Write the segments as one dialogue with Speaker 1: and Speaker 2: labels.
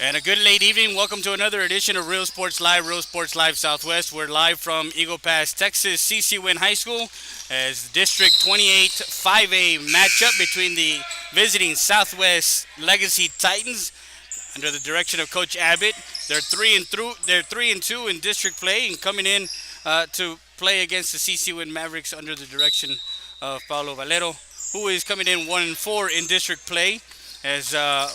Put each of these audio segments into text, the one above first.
Speaker 1: And a good late evening. Welcome to another edition of Real Sports Live Southwest. We're live from Eagle Pass, Texas, CC Winn High School, as District 28 5A matchup between the visiting Southwest Legacy Titans under the direction of Coach Abbott. They're 3-2 in district play and coming in to play against the CC Winn Mavericks under the direction of Paulo Valero, who is coming in 1-4 in district play. As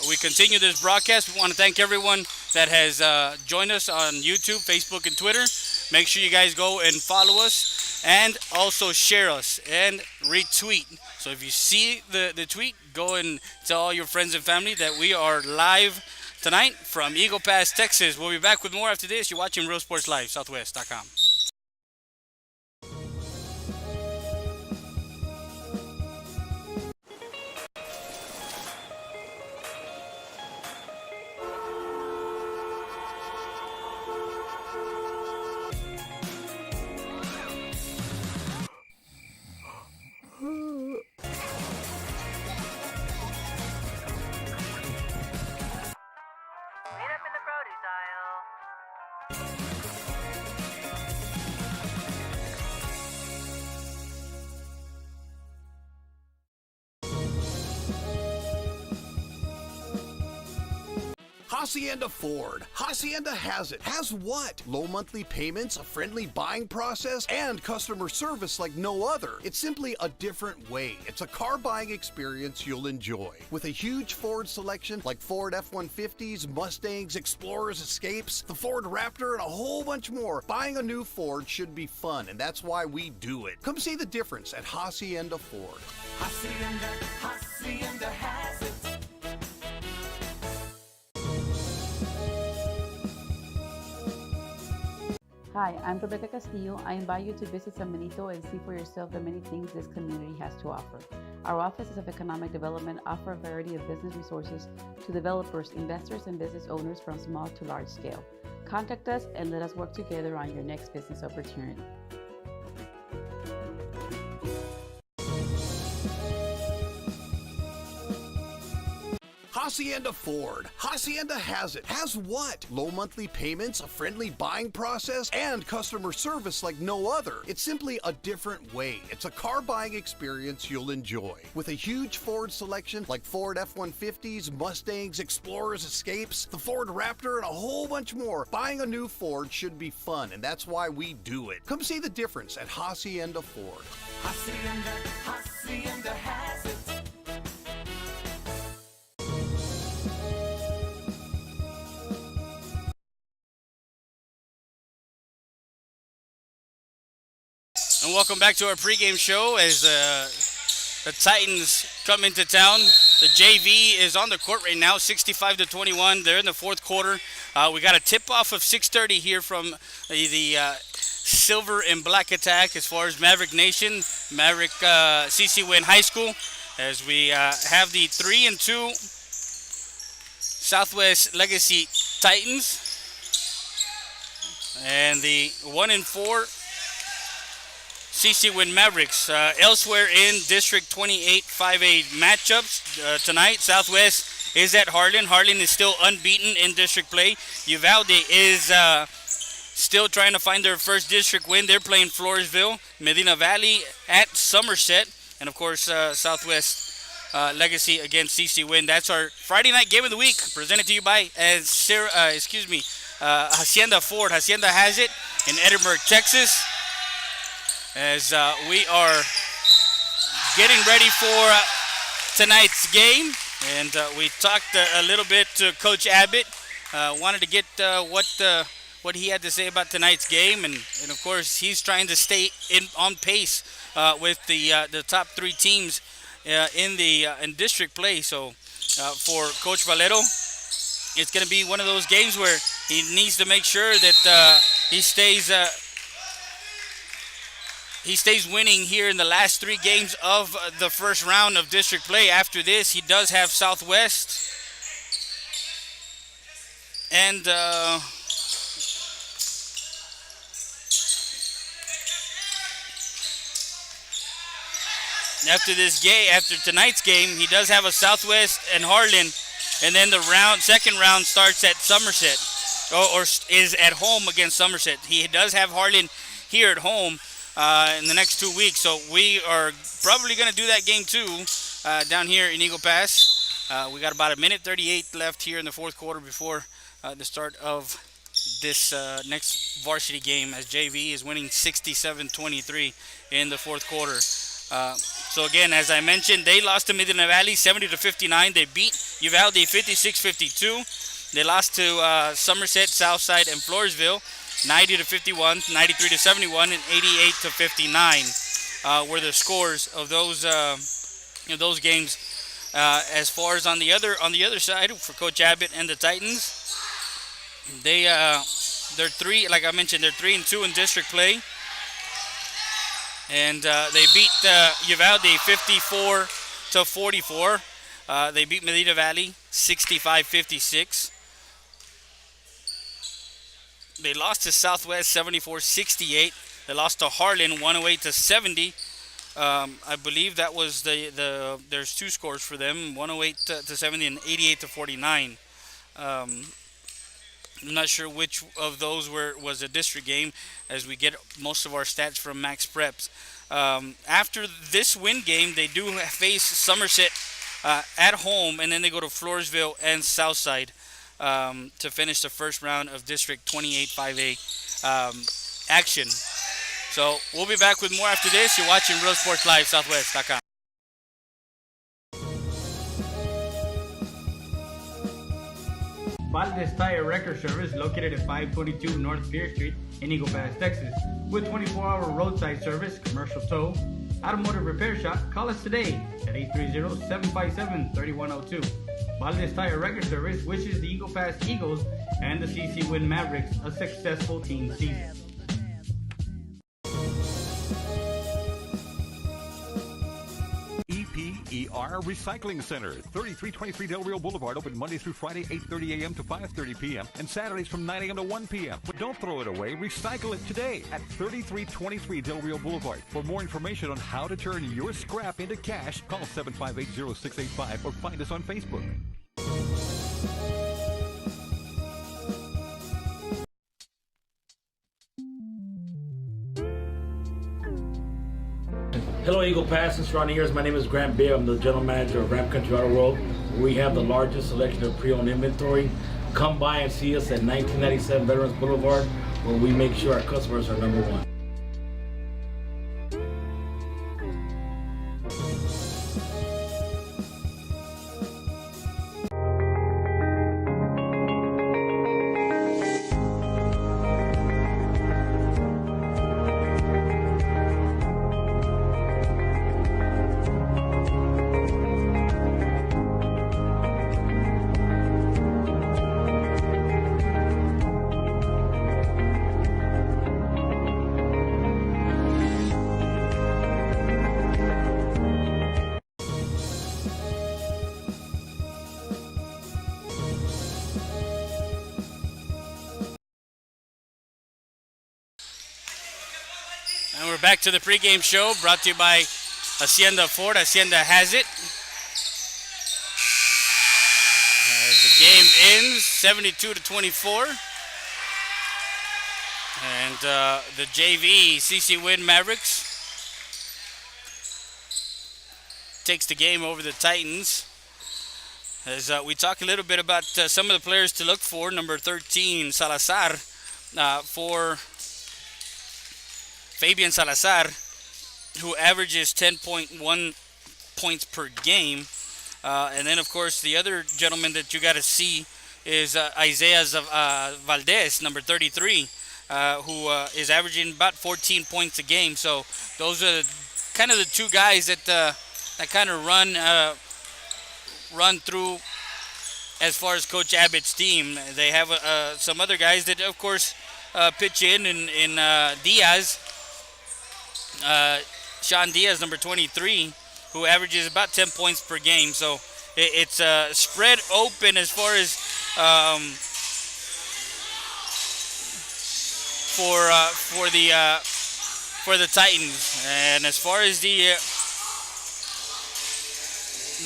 Speaker 1: we continue this broadcast, we want to thank everyone that has joined us on YouTube, Facebook, and Twitter. Make sure you guys go and follow us and also share us and retweet. So if you see the tweet, go and tell all your friends and family that we are live tonight from Eagle Pass, Texas. We'll be back with more after this. You're watching Real Sports Live, Southwest.com.
Speaker 2: Hacienda Ford. Hacienda has it. Has what? Low monthly payments, a friendly buying process, and customer service like no other. It's simply a different way. It's a car buying experience you'll enjoy. With a huge Ford selection like Ford F-150s, Mustangs, Explorers, Escapes, the Ford Raptor, and a whole bunch more, buying a new Ford should be fun, and that's why we do it. Come see the difference at Hacienda Ford.
Speaker 3: Hacienda has it.
Speaker 4: Hi, I'm Rebecca Castillo. I invite you to visit San Benito and see for yourself the many things this community has to offer. Our offices of economic development offer a variety of business resources to developers, investors, and business owners from small to large scale. Contact us and let us work together on your next business opportunity.
Speaker 2: Hacienda Ford. Hacienda has it. Has what? Low monthly payments, a friendly buying process, and customer service like no other. It's simply a different way. It's a car buying experience you'll enjoy. With a huge Ford selection like Ford F-150s, Mustangs, Explorers, Escapes, the Ford Raptor, and a whole bunch more, buying a new Ford should be fun, and that's why we do it. Come see the difference at Hacienda Ford.
Speaker 3: Hacienda has it.
Speaker 1: And welcome back to our pregame show as the Titans come into town. The JV is on the court right now, 65-21. They're in the fourth quarter. We got a tip-off of 6:30 here from the Silver and Black Attack as far as Maverick Nation, Maverick CC Winn High School, as we have the 3-2 Southwest Legacy Titans and the 1-4 CC Winn Mavericks. Elsewhere in District 28 5A matchups tonight, Southwest is at Harlan. Harlan is still unbeaten in district play. Uvalde is still trying to find their first district win. They're playing Floresville. Medina Valley at Somerset. And, of course, Southwest Legacy against CC Winn. That's our Friday night game of the week, presented to you by Hacienda Ford. Hacienda has it in Edinburgh, Texas, as we are getting ready for tonight's game. And we talked a little bit to Coach Abbott. Wanted to get what he had to say about tonight's game. And of course, he's trying to stay on pace with the top three teams in district play. So for Coach Valero, it's going to be one of those games where he needs to make sure that he stays winning here in the last three games of the first round of district play. After this, he does have Southwest and after tonight's game, he does have a Southwest and Harlan and then the second round starts at Somerset, or is at home against Somerset. He does have Harlan here at home in the next 2 weeks, so we are probably going to do that game too down here in Eagle Pass. We got about a minute 38 left here in the fourth quarter before the start of this next varsity game, as JV is winning 67-23 in the fourth quarter. So again, as I mentioned, they lost to Medina Valley 70-59. They beat Uvalde 56-52. They lost to Somerset, Southside, and Floresville 90-51, 93-71, and 88-59 were the scores of those games. As far as on the other side for Coach Abbott and the Titans, they're 3, like I mentioned, they're 3-2 in district play, and they beat Uvalde 54-44. They beat Medina Valley 65-56. They lost to Southwest 74-68. They lost to Harlan 108-70. I believe that was there's 2 scores for them, 108-70 and 88-49. I'm not sure which of those was a district game, as we get most of our stats from Max Preps. After this Winn game, they do face Somerset at home, and then they go to Floresville and Southside to finish the first round of District 28 5A action. So we'll be back with more after this. You're watching Real Sports Live, Southwest.com. Valdez Tire Record Service, located at 522 North Pierce Street in Eagle Pass, Texas. With 24-hour roadside service, commercial tow, automotive repair shop, call us today at 830-757-3102. Valdez Tire Record Service wishes the Eagle Pass Eagles and the CC Winn Mavericks a successful team season.
Speaker 5: EPER Recycling Center, 3323 Del Rio Boulevard, open Monday through Friday, 8:30 a.m. to 5:30 p.m. and Saturdays from 9 a.m. to 1 p.m. But don't throw it away. Recycle it today at 3323 Del Rio Boulevard. For more information on how to turn your scrap into cash, call 758-0685 or find us on Facebook.
Speaker 6: Hello, Eagle Pass and surrounding areas. My name is Grant Beer. I'm the general manager of Ram Country Auto World. We have the largest selection of pre-owned inventory. Come by and see us at 1997 Veterans Boulevard, where we make sure our customers are number one.
Speaker 1: And we're back to the pregame show, brought to you by Hacienda Ford. Hacienda has it. As the game ends, 72-24. And the JV CC Winn Mavericks takes the game over the Titans. As we talk a little bit about some of the players to look for, number 13, Salazar, for Fabian Salazar, who averages 10.1 points per game. And then, of course, the other gentleman that you got to see is Isaiah Valdez, number 33, who is averaging about 14 points a game. So those are kind of the two guys that kind of run through as far as Coach Abbott's team. They have some other guys that, of course, pitch in Diaz. Sean Diaz, number 23, who averages about 10 points per game. So it's spread open as far as for the Titans. And as far as the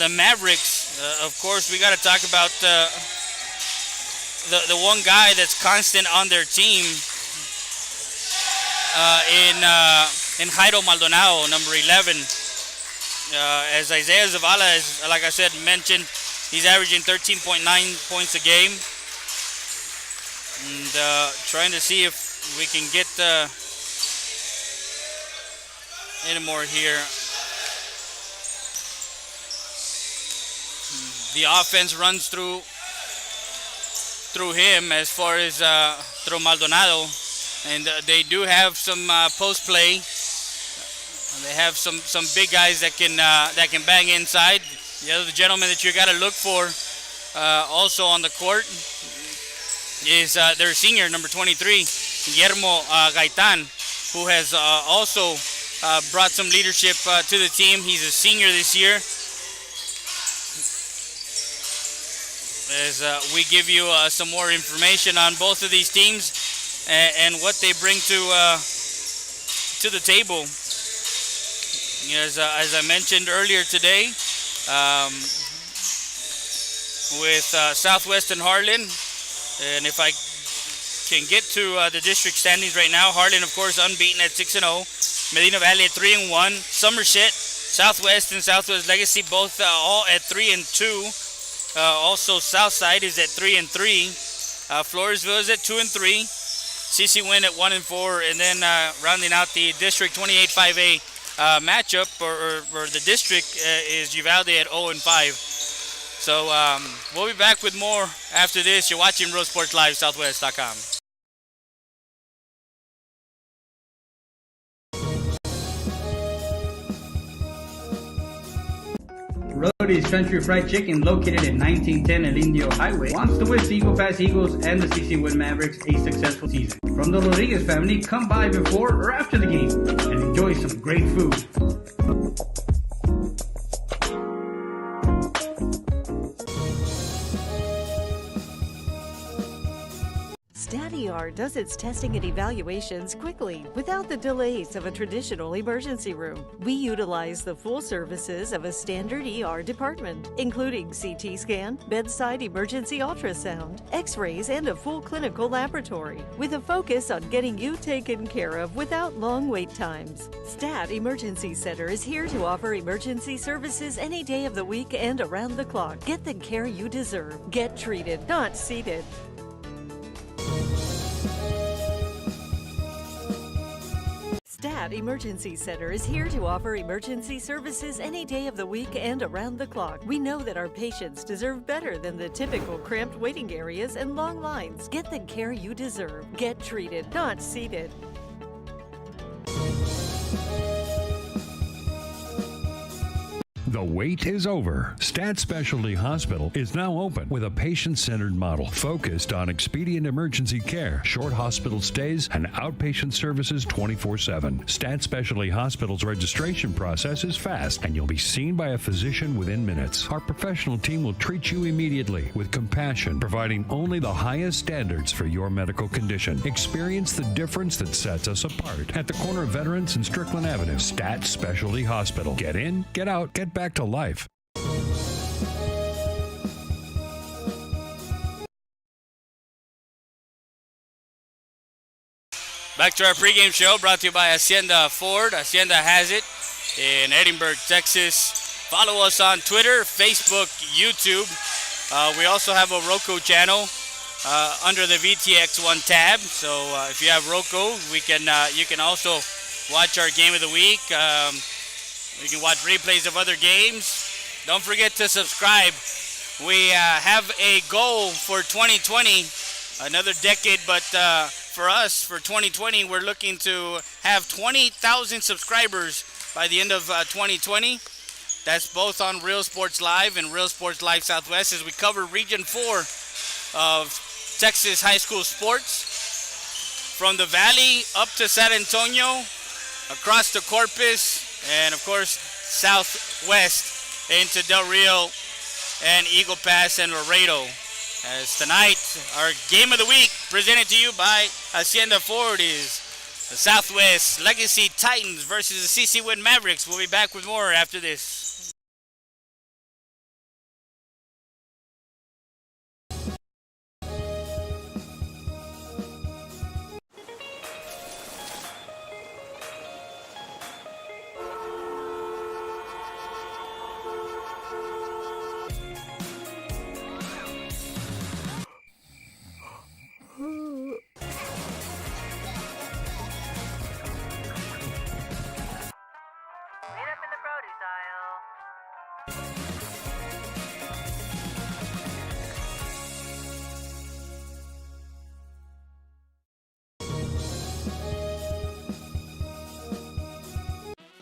Speaker 1: Mavericks, Of course, we got to talk about the one guy that's constant on their team in Jairo Maldonado, number 11. As Isaiah Zavala, is, like I said, mentioned, he's averaging 13.9 points a game. And trying to see if we can get any more here. The offense runs through him as far as through Maldonado, and they do have some post play. They have some big guys that can bang inside. The other gentleman that you got to look for also on the court is their senior, number 23, Guillermo Gaitan, who has also brought some leadership to the team. He's a senior this year. As we give you some more information on both of these teams and what they bring to the table. As I mentioned earlier today, with Southwest and Harlan, and if I can get to the district standings right now, Harlan, of course, unbeaten at 6-0. Medina Valley at 3-1. Somerset, Southwest, and Southwest Legacy both all at 3-2. Also, Southside is at 3-3. Floresville is at 2-3. CC Winn at 1-4, and then rounding out the District 28 5A matchup, or the district, is Uvalde at 0-5. So we'll be back with more after this. You're watching Real Sports Live, Southwest.com.
Speaker 7: Rody's Country Fried Chicken, located at 1910 El Indio Highway, wants to wish the Eagle Pass Eagles and the CC Winn Mavericks a successful season. From the Rodriguez family, come by before or after the game and enjoy some great food.
Speaker 8: StatER does its testing and evaluations quickly without the delays of a traditional emergency room. We utilize the full services of a standard ER department, including CT scan, bedside emergency ultrasound, x-rays, and a full clinical laboratory, with a focus on getting you taken care of without long wait times. Stat Emergency Center is here to offer emergency services any day of the week and around the clock. Get the care you deserve. Get treated, not seated. Stat Emergency Center is here to offer emergency services any day of the week and around the clock. We know that our patients deserve better than the typical cramped waiting areas and long lines. Get the care you deserve. Get treated, not seated.
Speaker 5: The wait is over. Stat Specialty Hospital is now open with a patient-centered model focused on expedient emergency care, short hospital stays, and outpatient services 24/7. Stat Specialty Hospital's registration process is fast, and you'll be seen by a physician within minutes. Our professional team will treat you immediately with compassion, providing only the highest standards for your medical condition. Experience the difference that sets us apart at the corner of Veterans and Strickland Avenue. Stat Specialty Hospital. Get in, get out, get back to life.
Speaker 1: Back to our pregame show, brought to you by Hacienda Ford. Hacienda has it in Edinburgh, Texas. Follow us on Twitter, Facebook, YouTube. We also have a Roku channel under the VTX1 tab. So if you have Roku, you can also watch our game of the week. You can watch replays of other games. Don't forget to subscribe. We have a goal for 2020, another decade, but for us, for 2020, we're looking to have 20,000 subscribers by the end of 2020. That's both on Real Sports Live and Real Sports Live Southwest, as we cover Region 4 of Texas high school sports. From the Valley up to San Antonio, across to Corpus, and of course southwest into Del Rio and Eagle Pass and Laredo. As tonight, our game of the week, presented to you by Hacienda Ford, is the Southwest Legacy Titans versus the CC Winn Mavericks. We'll be back with more after this.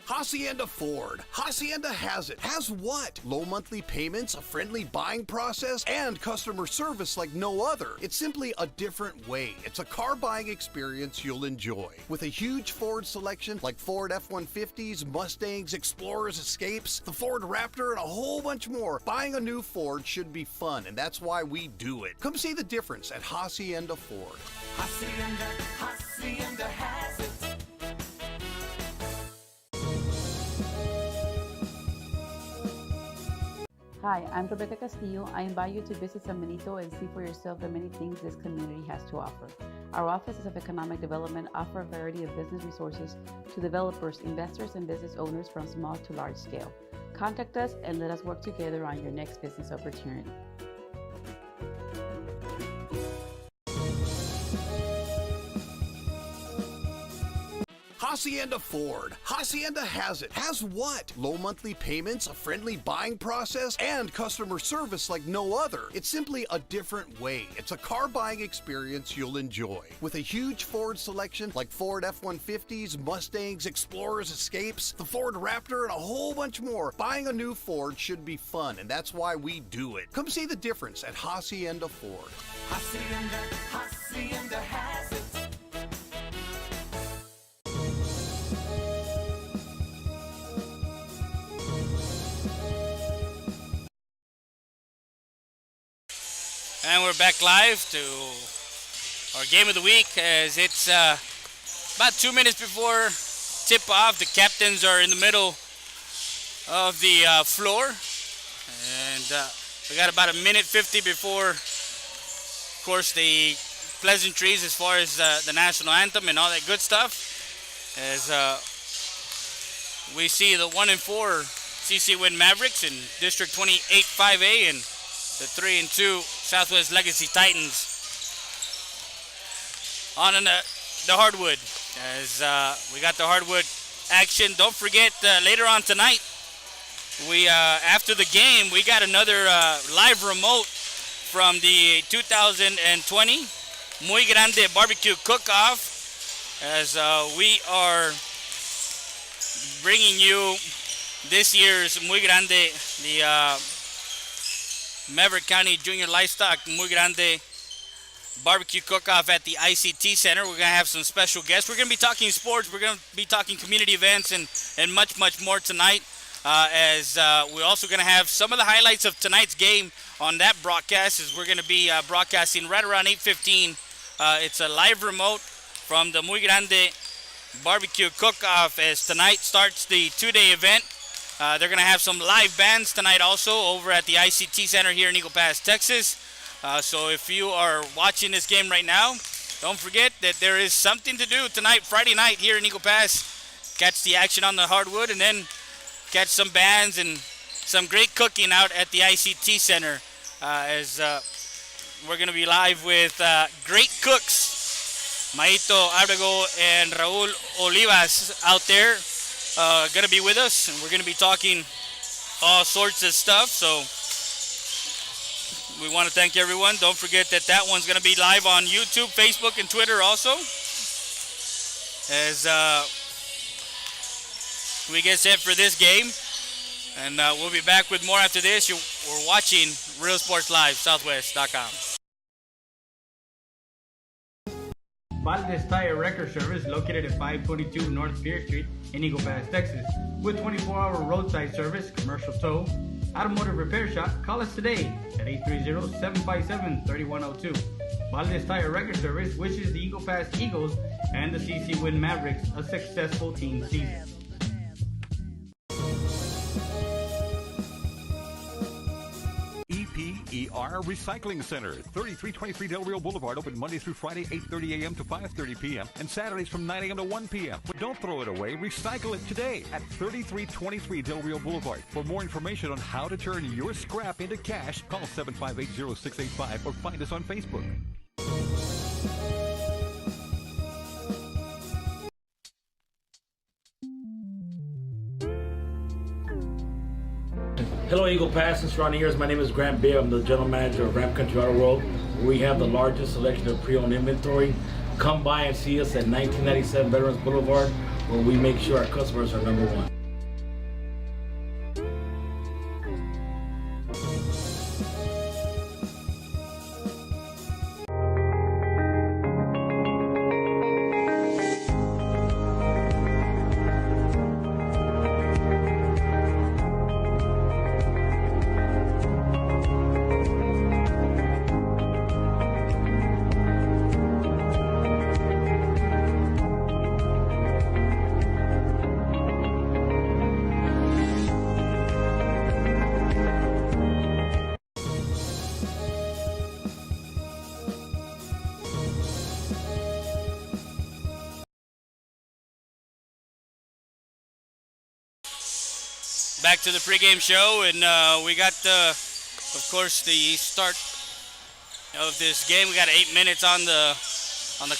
Speaker 2: Hacienda Ford. Hacienda has it. Has what? Low monthly payments, a friendly buying process, and customer service like no other. It's simply a different way. It's a car buying experience you'll enjoy. With a huge Ford selection like Ford F-150s, Mustangs, Explorers, Escapes, the Ford Raptor, and a whole bunch more, buying a new Ford should be fun, and that's why we do it. Come see the difference at Hacienda Ford.
Speaker 3: Hacienda has it.
Speaker 4: Hi, I'm Rebecca Castillo. I invite you to visit San Benito and see for yourself the many things this community has to offer. Our offices of economic development offer a variety of business resources to developers, investors, and business owners from small to large scale. Contact us and let us work together on your next business opportunity.
Speaker 2: Hacienda Ford. Hacienda has it. Has what? Low monthly payments, a friendly buying process, and customer service like no other. It's simply a different way. It's a car buying experience you'll enjoy. With a huge Ford selection like Ford F-150s, Mustangs, Explorers, Escapes, the Ford Raptor, and a whole bunch more, buying a new Ford should be fun, and that's why we do it. Come see the difference at Hacienda Ford.
Speaker 3: Hacienda has it.
Speaker 1: And we're back live to our game of the week as it's about 2 minutes before tip-off. The captains are in the middle of the floor. And we got about 1:50 before, of course, the pleasantries as far as the national anthem and all that good stuff. As we see the 1-4 CC Winn Mavericks in District 28 5A and the 3-2 Southwest Legacy Titans on the hardwood. As we got the hardwood action. Don't forget later on tonight, we after the game we got another live remote from the 2020 Muy Grande Barbecue Cook-Off. As we are bringing you this year's Muy Grande, the Maverick County Junior Livestock Muy Grande Barbecue Cook-Off at the ICT Center. We're going to have some special guests. We're going to be talking sports. We're going to be talking community events and much, much more tonight. As we're also going to have some of the highlights of tonight's game on that broadcast, as we're going to be broadcasting right around 8:15. It's a live remote from the Muy Grande Barbecue Cook-Off as tonight starts the two-day event. They're going to have some live bands tonight also over at the ICT Center here in Eagle Pass, Texas. So if you are watching this game right now, don't forget that there is something to do tonight, Friday night here in Eagle Pass. Catch the action on the hardwood and then catch some bands and some great cooking out at the ICT Center. As we're going to be live with great cooks, Maito Abrego and Raul Olivas out there. Going to be with us, and we're going to be talking all sorts of stuff. So we want to thank everyone. Don't forget that that one's going to be live on YouTube, Facebook, and Twitter also. As we get set for this game, and we'll be back with more after this. We're watching Real Sports Live, Southwest.com.
Speaker 7: Valdez Tire Record Service, located at 522 North Pierce Street in Eagle Pass, Texas. With 24-hour roadside service, commercial tow, automotive repair shop, call us today at 830-757-3102. Valdez Tire Record Service wishes the Eagle Pass Eagles and the CC Winn Mavericks a successful team season.
Speaker 5: EPER Recycling Center, 3323 Del Rio Boulevard, open Monday through Friday, 8:30 a.m. to 5:30 p.m. and Saturdays from 9 a.m. to 1 p.m. But don't throw it away, recycle it today at 3323 Del Rio Boulevard. For more information on how to turn your scrap into cash, call 758-0685 or find us on Facebook.
Speaker 6: Hello, Eagle Pass and surrounding areas. My name is Grant Beer. I'm the general manager of Ramp Country Auto World, where we have the largest selection of pre-owned inventory. Come by and see us at 1997 Veterans Boulevard, where we make sure our customers are number one.
Speaker 1: back to the pregame show, and we got, of course, the start of this game. We got 8 minutes on the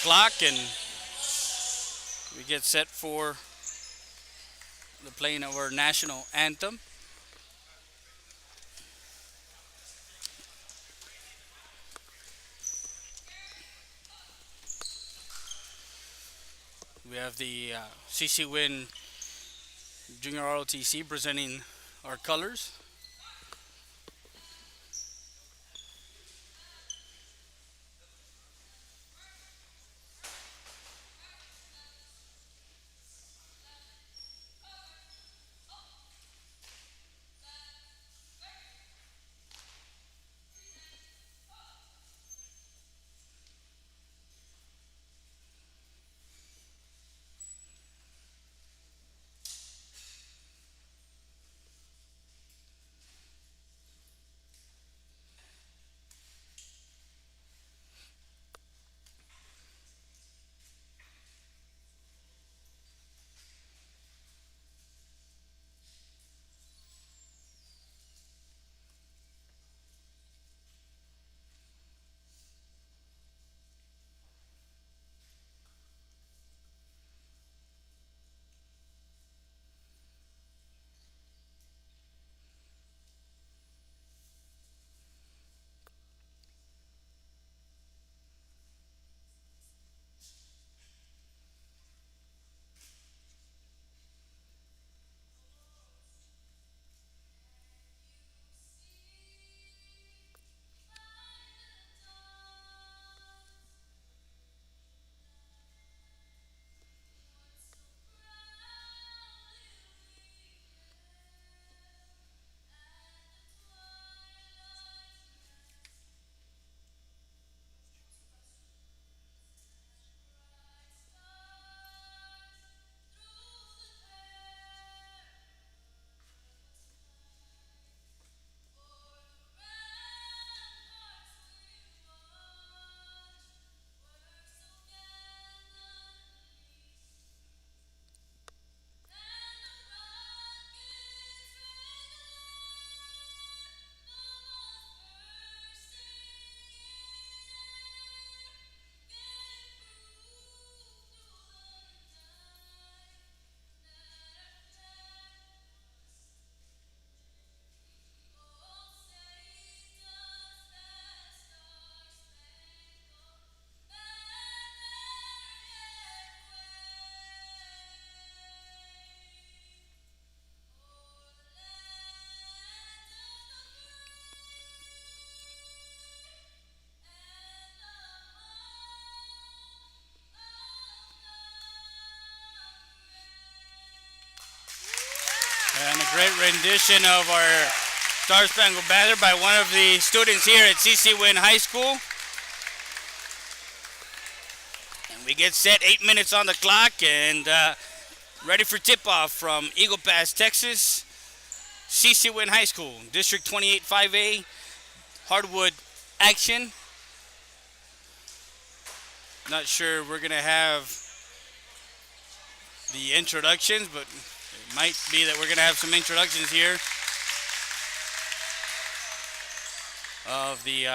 Speaker 1: clock, and we get set for the playing of our national anthem. We have the CC Winn Junior ROTC presenting our colors. And a great rendition of our Star Spangled Banner by one of the students here at CC Winn High School. And we get set, 8 minutes on the clock, and ready for tip-off from Eagle Pass, Texas, CC Winn High School, District 28 5A, hardwood action. Not sure we're going to have the introductions, but it might be that we're going to have some introductions here of the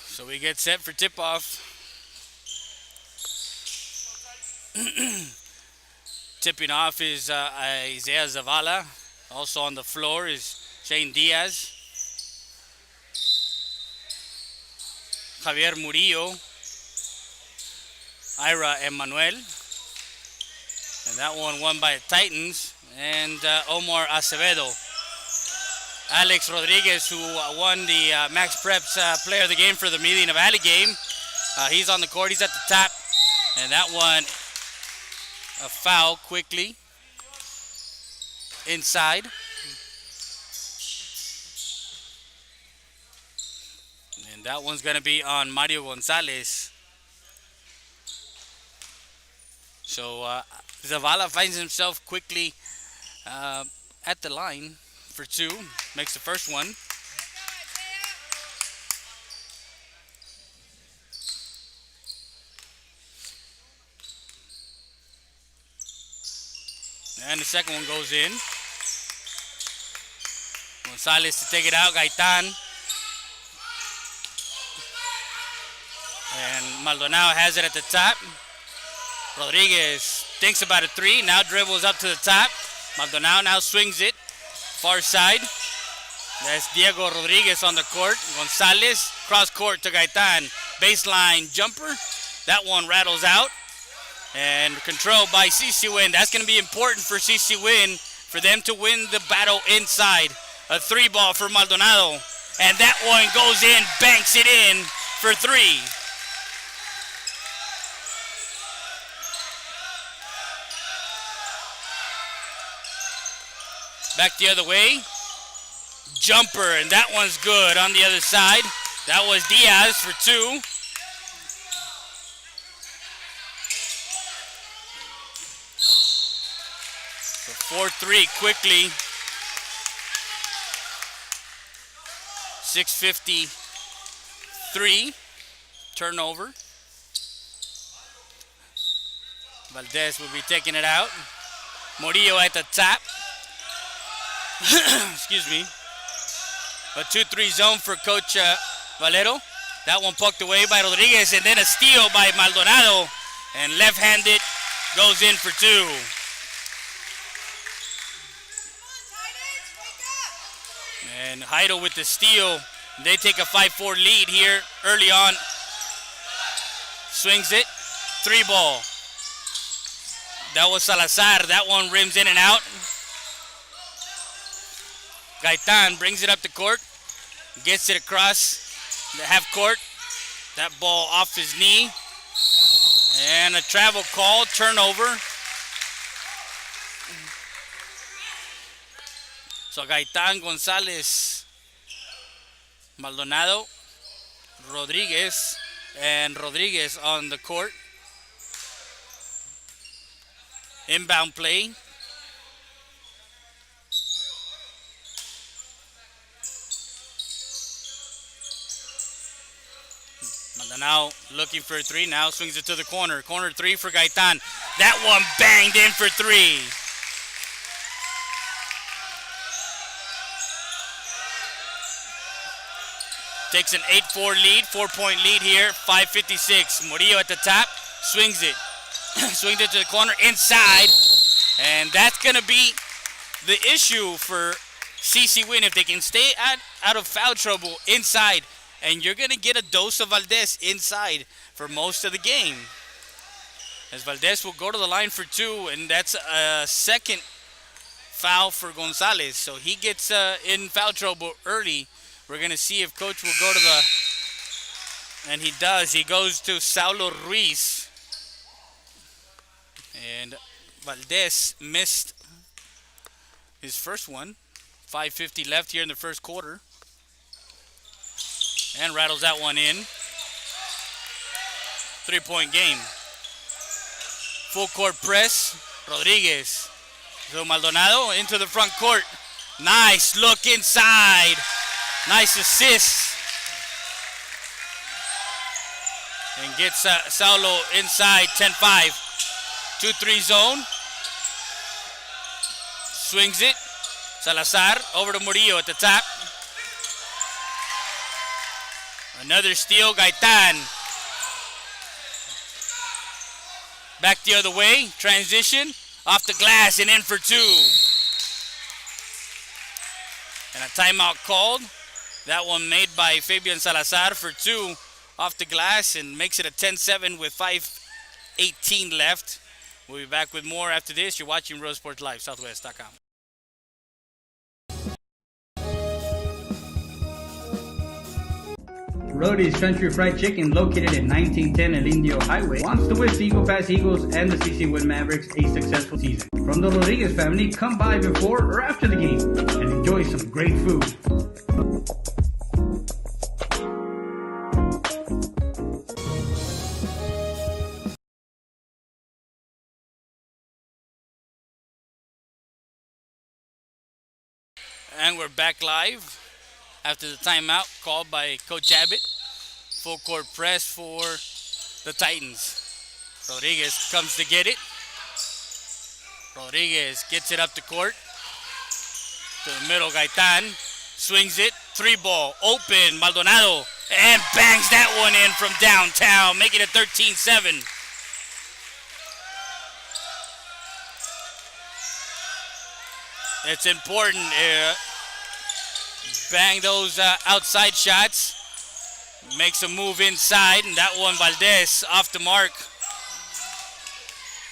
Speaker 1: so we get set for tip-off. Tipping off is Isaiah Zavala. Also on the floor is Shane Diaz, Javier Murillo, Ira Emanuel, and that one won by Titans, and Omar Acevedo. Alex Rodriguez, who won the Max Preps Player of the Game for the Medina Valley game. He's on the court. He's at the top. And that one, a foul quickly. inside. And that one's going to be on Mario Gonzalez. So Zavala finds himself quickly at the line for two. Makes the first one. And the second one goes in. Gonzalez to take it out. Gaitan. And Maldonado has it at the top. Rodriguez thinks about a three. Now dribbles up to the top. Maldonado now swings it. Far side. That's Diego Rodriguez on the court. Gonzalez cross court to Gaitan. Baseline jumper. That one rattles out. And controlled by CC Winn. That's going to be important for CC Winn for them to win the battle inside. A three ball for Maldonado. And that one goes in, banks it in for three. Back the other way. Jumper, and that one's good on the other side. That was Diaz for two. So 4-3 quickly. 6:53. Turnover. Valdez will be taking it out. Murillo at the top. Excuse me. A 2-3 zone for Coach Valero. That one poked away by Rodriguez, and then a steal by Maldonado. And left-handed goes in for two. And Heidel with the steal. They take a 5-4 lead here early on. Swings it. Three ball. That was Salazar. That one rims in and out. Gaitan brings it up the court. Gets it across the half court. That ball off his knee. And a travel call. Turnover. So Gaitan, Gonzalez, Maldonado, Rodriguez, and Rodriguez on the court. Inbound play. Maldonado looking for a three. Now swings it to the corner. Corner three for Gaitan. That one banged in for three. Takes an 8-4 lead, 4-point lead here, 5:56. Murillo at the top, swings it. Swings it to the corner, inside. And that's going to be the issue for CC Winn. If they can stay out of foul trouble inside, and you're going to get a dose of Valdez inside for most of the game. As Valdez will go to the line for two, and that's a second foul for Gonzalez. So he gets in foul trouble early. We're going to see if Coach will go to the... And he does. He goes to Saulo Ruiz. And Valdez missed his first one. 5:50 left here in the first quarter. And rattles that one in. 3-point game. Full court press. Rodriguez. So Maldonado into the front court. Nice look inside. Nice assist. And gets Saulo inside, 10-5. 2-3 zone. Swings it. Salazar over to Murillo at the top. Another steal, Gaitan. Back the other way, transition. Off the glass and in for two. And a timeout called. That one made by Fabian Salazar for two off the glass and makes it a 10-7 with 5:18 left. We'll be back with more after this. You're watching Real Sports Live, Southwest.com.
Speaker 7: Rody's Country Fried Chicken, located at 1910 El Indio Highway, wants to wish the Eagle Pass Eagles and the CC Winn Mavericks a successful season. From the Rodriguez family, come by before or after the game and enjoy some great food.
Speaker 1: And we're back live after the timeout called by Coach Abbott. Full court press for the Titans. Rodriguez comes to get it. Rodriguez gets it up the court. To the middle, Gaitan swings it. 3-ball, open, Maldonado, and bangs that one in from downtown, making it 13-7. It's important. Bang those outside shots. Makes a move inside, and that one Valdez off the mark.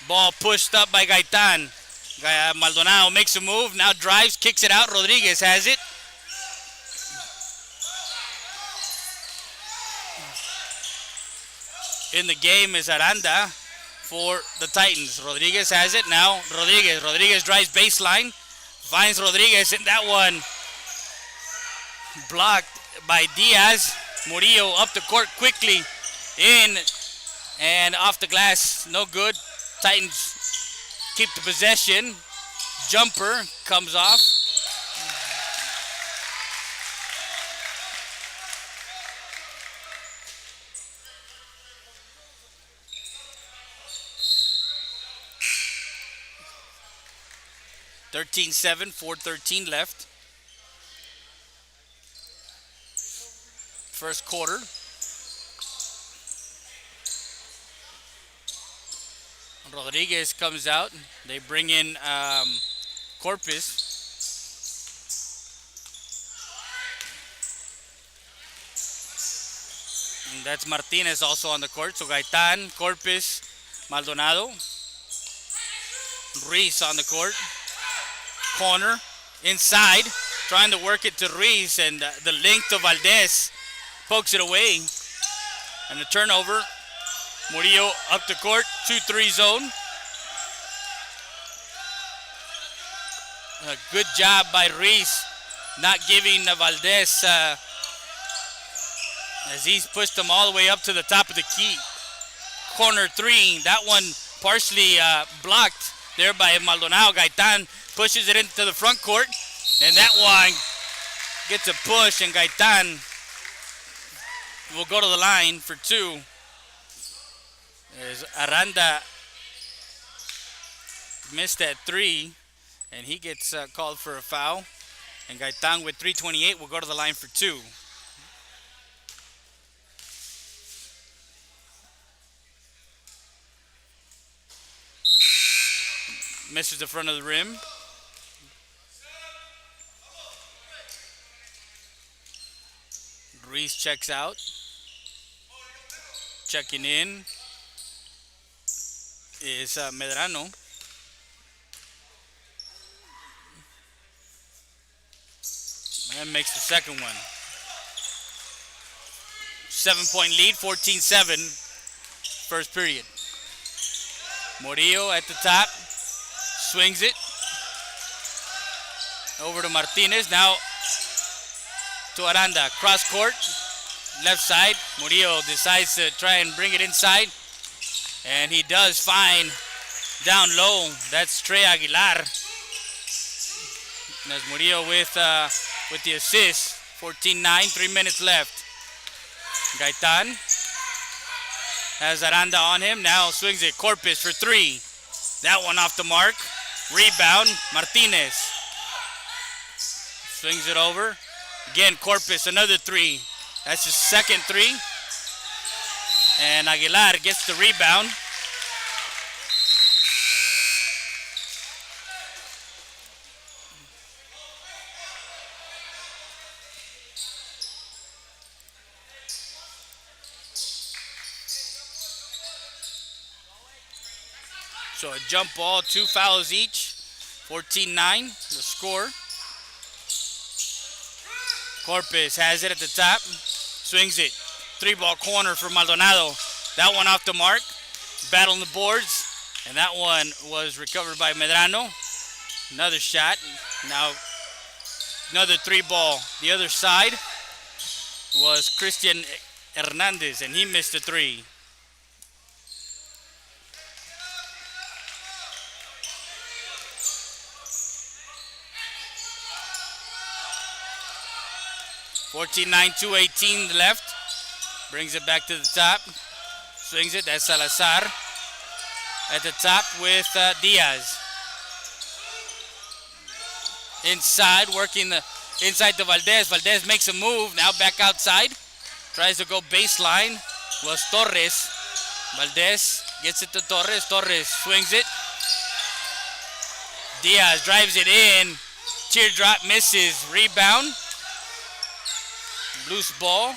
Speaker 1: Ball pushed up by Gaitan. Maldonado makes a move, now drives, kicks it out. Rodriguez has it. In the game is Aranda for the Titans. Rodriguez has it now. Rodriguez drives baseline. Finds Rodriguez, and that one blocked by Diaz. Murillo up the court quickly. In and off the glass. No good. Titans keep the possession. Jumper comes off. (13-7), 4:13 left. First quarter. Rodriguez comes out. They bring in Corpus. And that's Martinez also on the court. So Gaitan, Corpus, Maldonado. Ruiz on the court. Corner, inside, trying to work it to Ruiz, and the length of Valdez pokes it away. And the turnover. Murillo up the court, 2-3 zone. A good job by Ruiz, not giving Valdez as he's pushed them all the way up to the top of the key. Corner three, that one partially blocked there by Maldonado. Gaitan pushes it into the front court, and that one gets a push, and Gaitan will go to the line for two. As Aranda missed that three, and he gets called for a foul. And Gaitan with 3:28 will go to the line for two. Misses the front of the rim. Ruiz checks out. Checking in is Medrano. And makes the second one. 7-point lead, 14-7, first period. Murillo at the top, swings it. Over to Martinez, now to Aranda. Cross court, left side. Murillo decides to try and bring it inside. And he does fine down low. That's Trey Aguilar. And that's Murillo with the assist. 14-9, 3 minutes left. Gaitan has Aranda on him. Now swings it. Corpus for three. That one off the mark. Rebound. Martinez swings it over. Again, Corpus, another three. That's his second three. And Aguilar gets the rebound. So a jump ball, 2 fouls each. 14-9, the score. Corpus has it at the top. Swings it. 3-ball corner for Maldonado. That one off the mark. Battling the boards. And that one was recovered by Medrano. Another shot. Now another 3-ball. The other side was Christian Hernandez, and he missed a 3. (14-9, 2:18 left). Brings it back to the top. Swings it. That's Salazar at the top with Diaz. Inside, working the inside to Valdez. Valdez makes a move. Now back outside. Tries to go baseline. Was Torres. Valdez gets it to Torres. Torres swings it. Diaz drives it in. Teardrop misses. Rebound. Loose ball.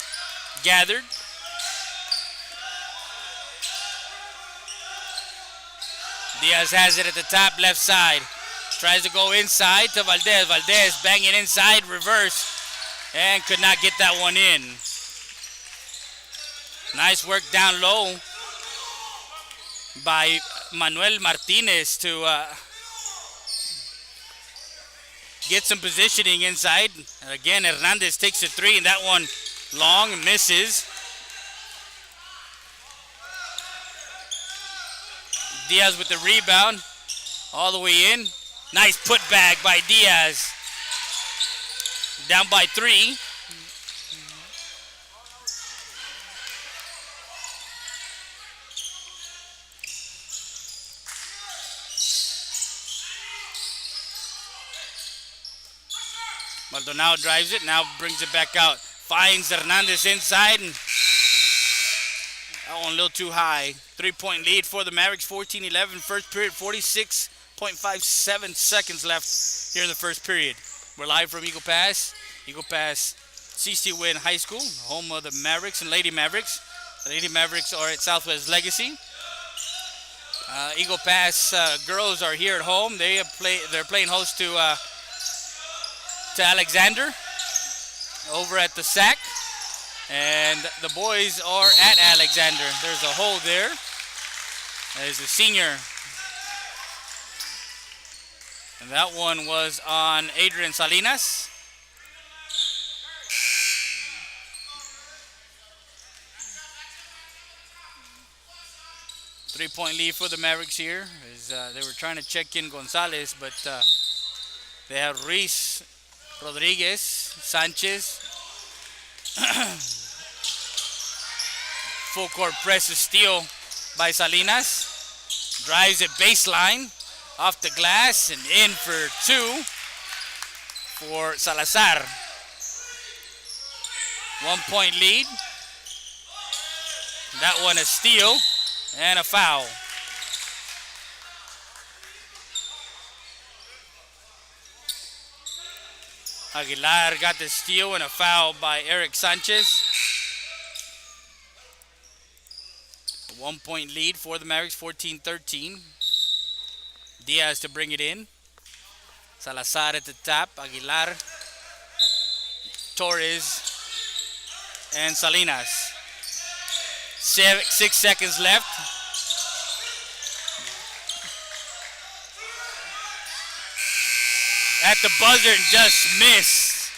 Speaker 1: Gathered. Diaz has it at the top left side. Tries to go inside to Valdez. Valdez banging inside, reverse, and could not get that one in. Nice work down low by Manuel Martinez to get some positioning inside. And again, Hernandez takes a 3, and that one long misses. Diaz with the rebound, all the way in. Nice putback by Diaz. Down by 3. Maldonado drives it, now brings it back out. Finds Hernandez inside, and that one a little too high. 3-point lead for the Mavericks, 14-11, first period, 46.57 seconds left here in the first period. We're live from Eagle Pass CC Winn High School, home of the Mavericks and Lady Mavericks. The Lady Mavericks are at Southwest Legacy. Eagle Pass girls are here at home. They're playing host to Alexander over at the SAC. And the boys are at Alexander. There's a hole there. There's a senior. And that one was on Adrian Salinas. Three-point lead for the Mavericks here. They were trying to check in Gonzalez, but they have Ruiz, Rodriguez, Sanchez. Full court press is steal by Salinas. Drives it baseline, off the glass, and in for 2 for Salazar. 1-point lead. That one a steal and a foul. Aguilar got the steal and a foul by Eric Sanchez. 1-point lead for the Mavericks, 14-13. Diaz to bring it in. Salazar at the top. Aguilar, Torres, and Salinas. 6 seconds left. At the buzzer and just miss.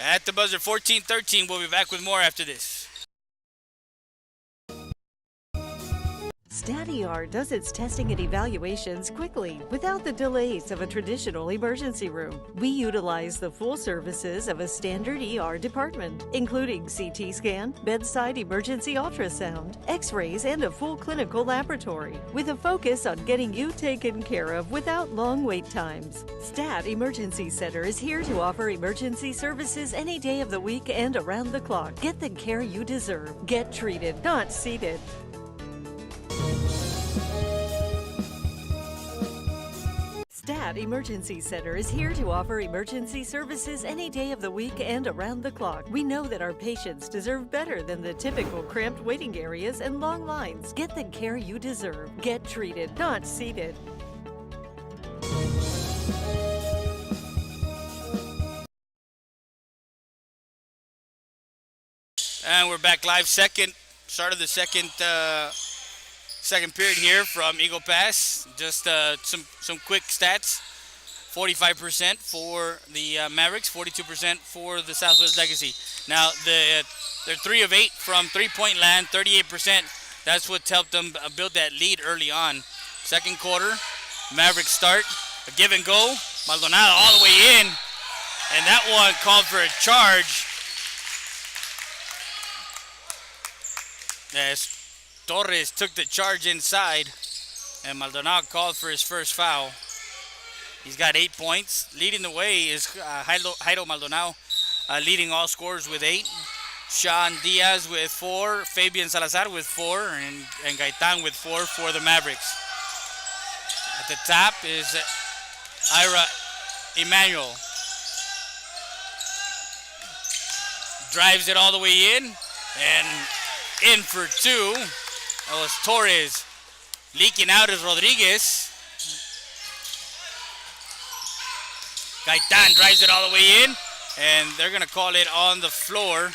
Speaker 1: At the buzzer, 14-13. We'll be back with more after this.
Speaker 8: StatER does its testing and evaluations quickly without the delays of a traditional emergency room. We utilize the full services of a standard ER department, including CT scan, bedside emergency ultrasound, x-rays, and a full clinical laboratory, with a focus on getting you taken care of without long wait times. Stat Emergency Center is here to offer emergency services any day of the week and around the clock. Get the care you deserve. Get treated, not seated. Stat Emergency Center is here to offer emergency services any day of the week and around the clock. We know that our patients deserve better than the typical cramped waiting areas and long lines. Get the care you deserve. Get treated, not seated.
Speaker 1: And we're back live. Start of the second period here from Eagle Pass. Just some quick stats. 45% for the Mavericks, 42% for the Southwest Legacy. Now they're 3 of 8 from three-point land, 38%. That's what helped them build that lead early on. Second quarter, Mavericks start a give and go. Maldonado all the way in, and that one called for a charge. As Torres took the charge inside, and Maldonado called for his first foul. He's got 8 points. Leading the way is Jairo Maldonado, leading all scorers with 8. Sean Diaz with 4. Fabian Salazar with 4. And Gaitan with 4 for the Mavericks. At the top is Ira Emmanuel. Drives it all the way in. And in for 2. That was Torres. Leaking out is Rodriguez. Gaitan drives it all the way in, and they're going to call it on the floor.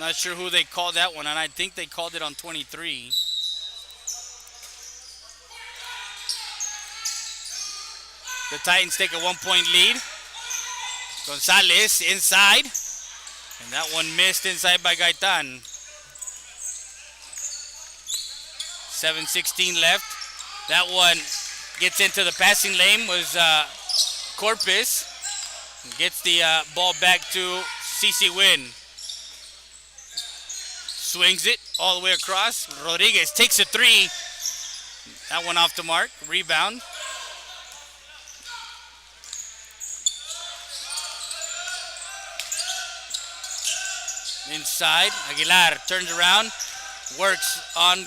Speaker 1: Not sure who they called that one, and I think they called it on 23. The Titans take a 1-point lead. Gonzalez inside, and that one missed inside by Gaitan. 7:16 left. That one gets into the passing lane was Corpus. Gets the ball back to CC Winn. Swings it all the way across. Rodriguez takes a 3. That one off the mark. Rebound. Inside. Aguilar turns around. Works on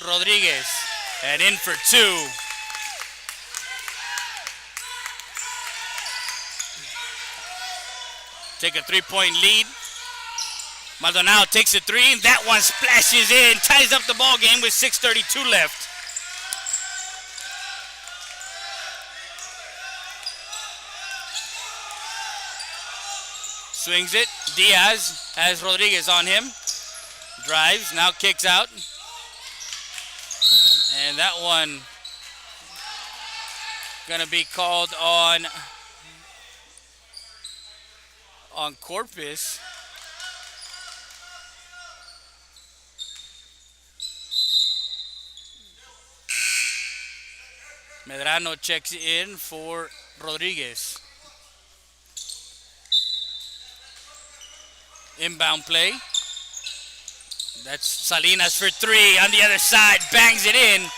Speaker 1: Rodriguez, and in for 2. Take a 3-point lead. Maldonado takes a 3, and that one splashes in, ties up the ball game with 6:32 left. Swings it. Diaz has Rodriguez on him. Drives, now kicks out. And that one gonna be called on Corpus. Medrano checks in for Rodriguez. Inbound play. That's Salinas for 3 on the other side. Bangs it in.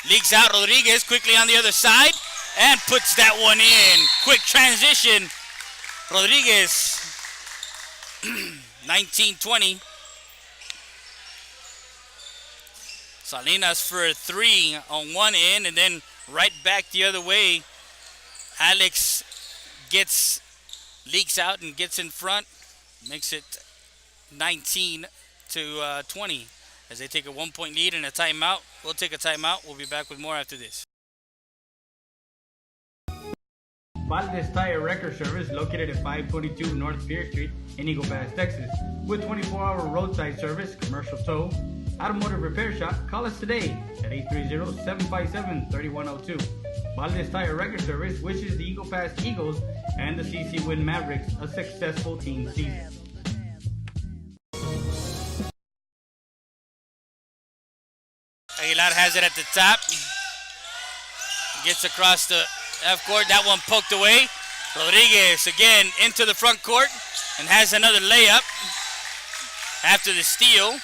Speaker 1: Leaks out Rodriguez quickly on the other side and puts that one in. Quick transition. Rodriguez, 19-20. Salinas for 3 on one end, and then right back the other way. Alex leaks out and gets in front. Makes it 19-20 as they take a 1-point lead and a timeout. We'll take a timeout. We'll be back with more after this.
Speaker 7: Valdez Tire Record Service, located at 522 North Pierce Street in Eagle Pass, Texas. With 24-hour roadside service, commercial tow, automotive repair shop, call us today at 830-757-3102. Valdez Tire Record Service wishes the Eagle Pass Eagles and the CC Winn Mavericks a successful team season.
Speaker 1: Aguilar has it at the top. Gets across the F court. That one poked away. Rodriguez again into the front court and has another layup after the steal.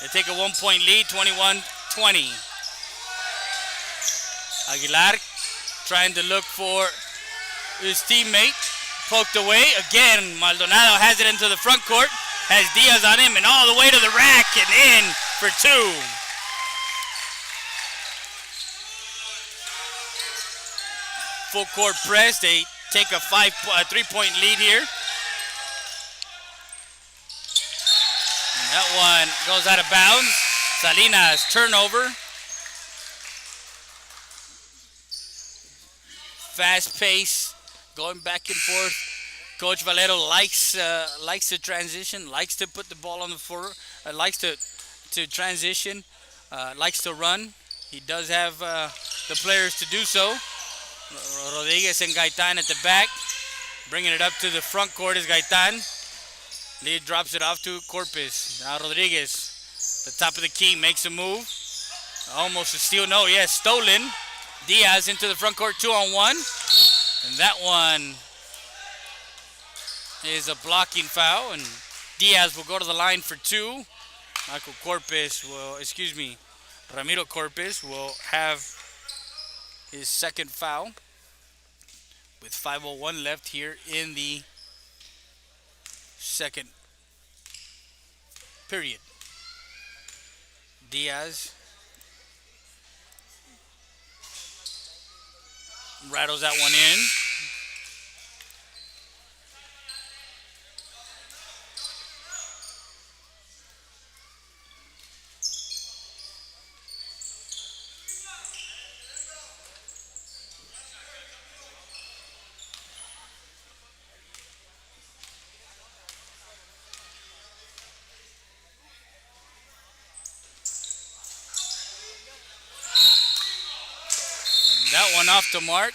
Speaker 1: They take a 1-point lead, 21-20. Aguilar trying to look for his teammate. Poked away. Again, Maldonado has it into the front court. Has Diaz on him and all the way to the rack and in for 2. Full court press. They take a 3-point lead here. And that one goes out of bounds. Salinas turnover. fast pace, going back and forth. Coach Valero likes the transition, likes to put the ball on the floor, likes to transition, likes to run. He does have the players to do so. Rodriguez and Gaitan at the back. Bringing it up to the front court is Gaitan. Lead drops it off to Corpus. Now Rodriguez, the top of the key, makes a move. Almost a steal. No, yes, stolen. Diaz into the front court, 2-on-1. And that one is a blocking foul. And Diaz will go to the line for 2. Ramiro Corpus will have his second foul with 5:01 left here in the second period. Diaz rattles that one in. That one off the mark.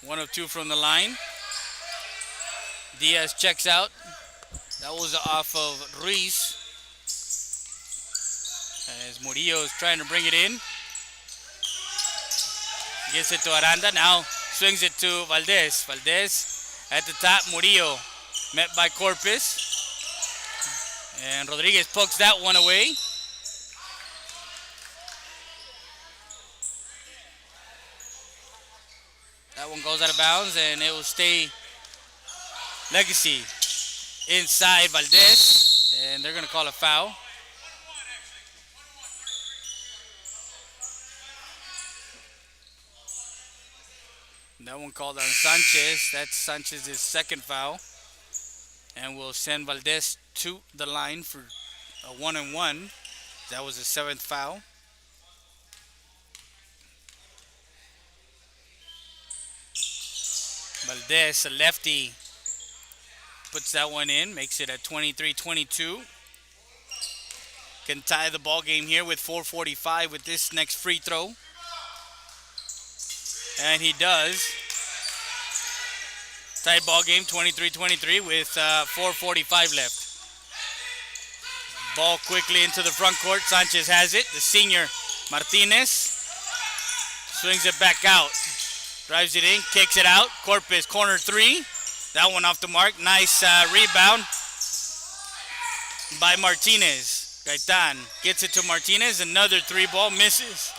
Speaker 1: 1 of 2 from the line. Diaz checks out. That was off of Ruiz. As Murillo is trying to bring it in. Gets it to Aranda. Now swings it to Valdez. Valdez at the top. Murillo met by Corpus. And Rodriguez pokes that one away. That one goes out of bounds, and it will stay Legacy inside Valdez, and they're going to call a foul. That one called on Sanchez. That's Sanchez's second foul, and will send Valdez to the line for a 1-and-1. That was his 7th foul. Valdez, a lefty, puts that one in, makes it a 23-22. Can tie the ball game here with 4:45 with this next free throw. And he does. Tie ball game 23-23 with 4:45 left. Ball quickly into the front court. Sanchez has it. The senior Martinez swings it back out. Drives it in, kicks it out. Corpus, corner 3. That one off the mark. Nice rebound by Martinez. Gaitan gets it to Martinez. Another 3-ball, misses.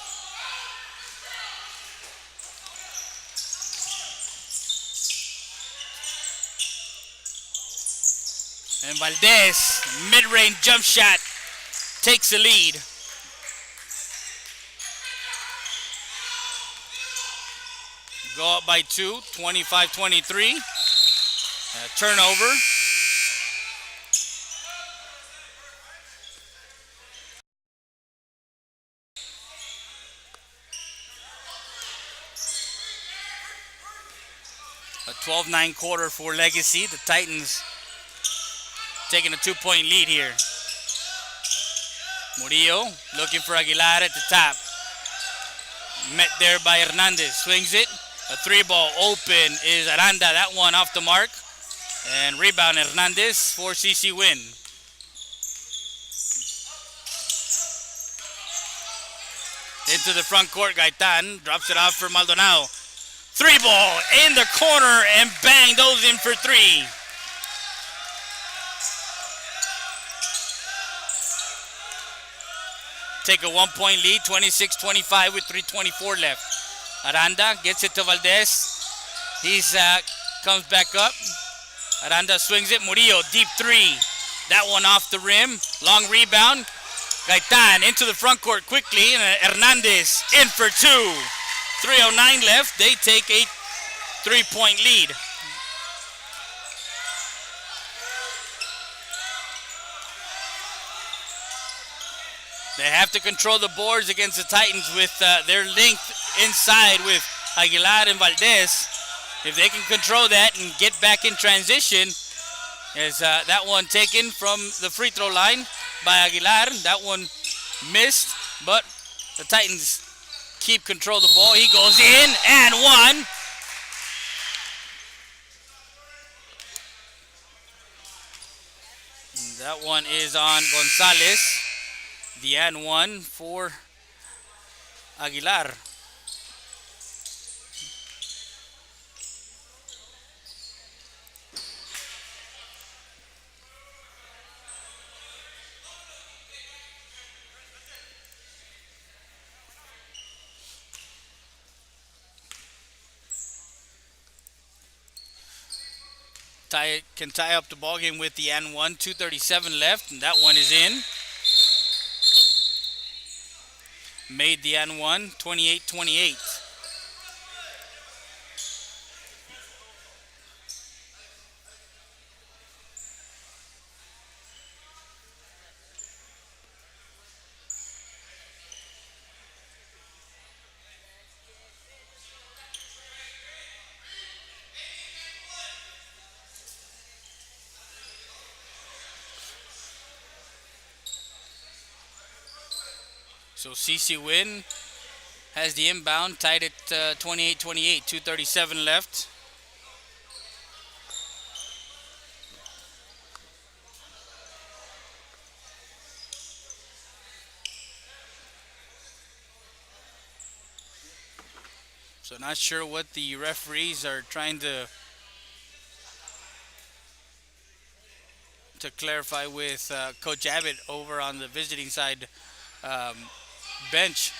Speaker 1: And Valdez, mid-range jump shot, takes the lead. Go up by 2, 25-23. Turnover. A 12-9 quarter for Legacy. The Titans taking a 2-point lead here. Murillo looking for Aguilar at the top. Met there by Hernandez. Swings it. A 3-ball open is Aranda. That one off the mark. And rebound Hernandez for CC Winn. Into the front court, Gaitan drops it off for Maldonado. 3-ball in the corner and bang, those in for 3. Take a 1-point lead, 26-25 with 3:24 left. Aranda gets it to Valdez. He's comes back up. Aranda swings it. Murillo, deep 3. That one off the rim. Long rebound. Gaitan into the front court quickly. And Hernandez in for 2. 3:09 left. They take a 3-point lead. They have to control the boards against the Titans with their length inside with Aguilar and Valdez. If they can control that and get back in transition, as that one taken from the free throw line by Aguilar. That one missed, but the Titans keep control of the ball. He goes in and one. That one is on Gonzalez. The and one for Aguilar. Can tie up the ball game with the and one. 2:37 left, and that one is in. Made the and one. 28-28. So CC Winn has the inbound, tied at 28-28, 2:37 left. So not sure what the referees are trying to clarify with Coach Abbott over on the visiting side bench.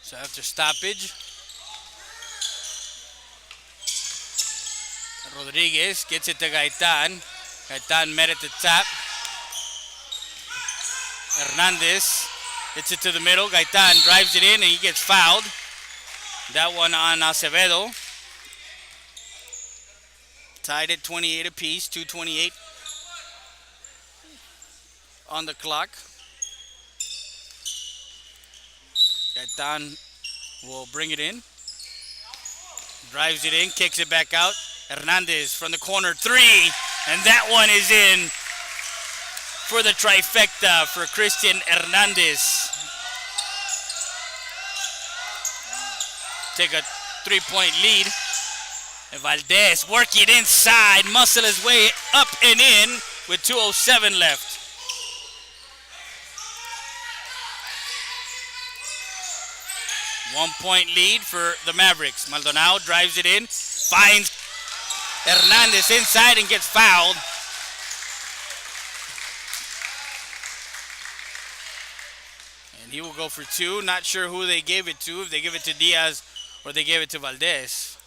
Speaker 1: So after stoppage, Rodriguez gets it to Gaitan. Gaitan met at the top. Hernandez hits it to the middle. Gaitan drives it in and he gets fouled. That one on Acevedo. Tied at 28 apiece, 2:28 on the clock. Gaitan will bring it in. Drives it in, kicks it back out. Hernandez from the corner, three. And that one is in for the trifecta for Christian Hernandez. Take a 3-point lead. And Valdez working inside, muscle his way up and in with 2:07 left. One-point lead for the Mavericks. Maldonado drives it in, finds Hernandez inside and gets fouled. And he will go for two. Not sure who they gave it to, if they give it to Diaz or they gave it to Valdez.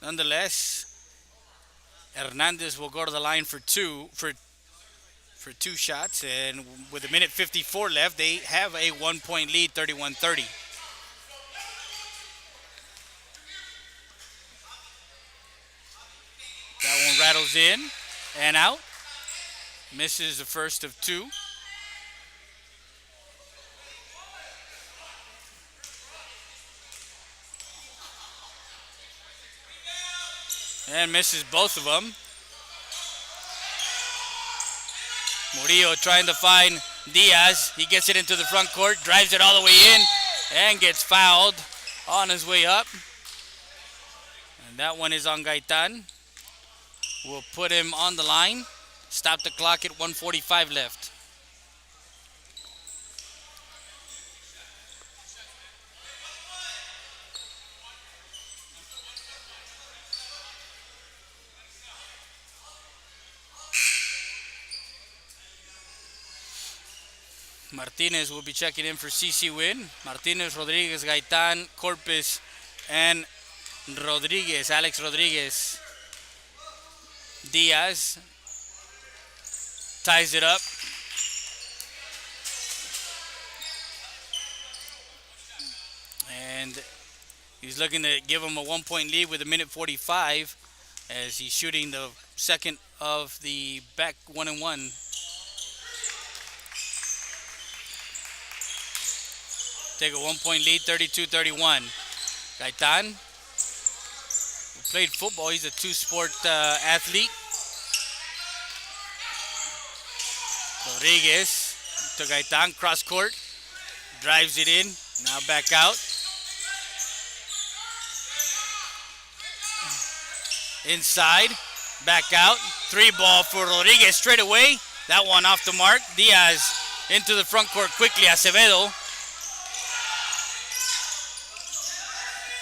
Speaker 1: Nonetheless, Hernandez will go to the line for two shots, and with a minute 54 left, they have a 1-point lead, 31-30. That one rattles in and out. Misses the first of two. And misses both of them. Murillo trying to find Diaz. He gets it into the front court, drives it all the way in, and gets fouled on his way up. And that one is on Gaitan. We'll put him on the line. Stop the clock at 1:45 left. Martinez will be checking in for CC Winn. Martinez, Rodriguez, Gaitan, Corpus, and Rodriguez, Alex Rodriguez. Diaz ties it up. And he's looking to give him a 1-point lead with a minute 45 as he's shooting the second of the back 1-and-1. Take a 1-point lead, 32-31. Gaitan, who played football, he's a two-sport athlete. Rodriguez to Gaitan, cross court, drives it in, now back out. Inside, back out, 3-ball for Rodriguez straight away. That one off the mark. Diaz into the front court quickly, Acevedo.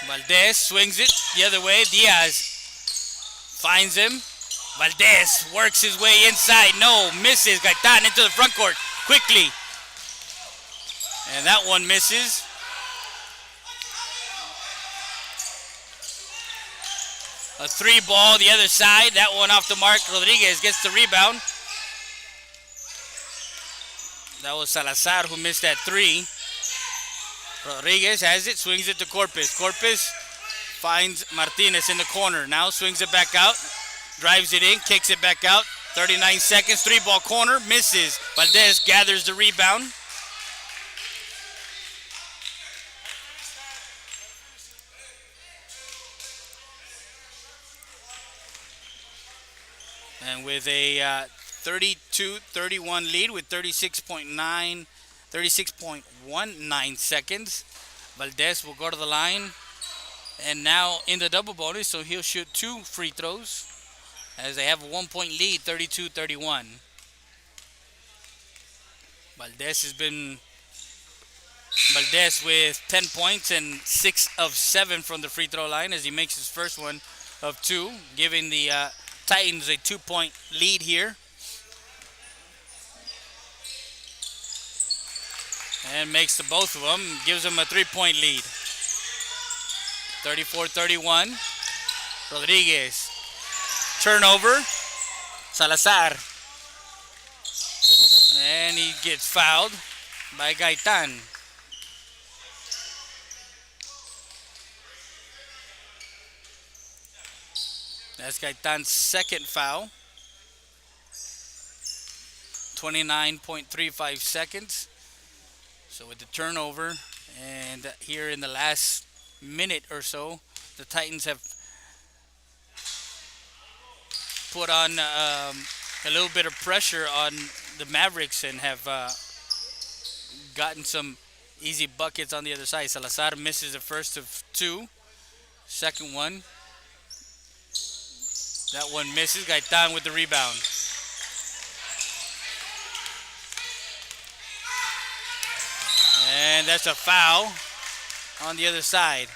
Speaker 1: Valdez swings it the other way. Diaz finds him. Valdez works his way inside. No, misses. Gaitan into the front court quickly. And that one misses. A 3-ball the other side. That one off the mark. Rodriguez gets the rebound. That was Salazar who missed that 3. Rodriguez has it, swings it to Corpus. Corpus finds Martinez in the corner. Now swings it back out, drives it in, kicks it back out. 39 seconds, 3-ball corner, misses. Valdez gathers the rebound. And with a 32-31 lead with 36.19 seconds, Valdez will go to the line. And now in the double bonus, so he'll shoot 2 free throws as they have a 1-point lead, 32-31. Valdez with 10 points and 6 of 7 from the free throw line as he makes his first one of 2, giving the Titans a 2-point lead here. And makes the both of them, gives them a 3-point lead. 34-31. Rodriguez. Turnover. Salazar. And he gets fouled by Gaitan. That's Gaitan's second foul. 29.35 seconds. So with the turnover, and here in the last minute or so, the Titans have put on a little bit of pressure on the Mavericks and have gotten some easy buckets on the other side. Salazar misses the first of 2. Second one. That one misses. Gaitan with the rebound. And that's a foul on the other side.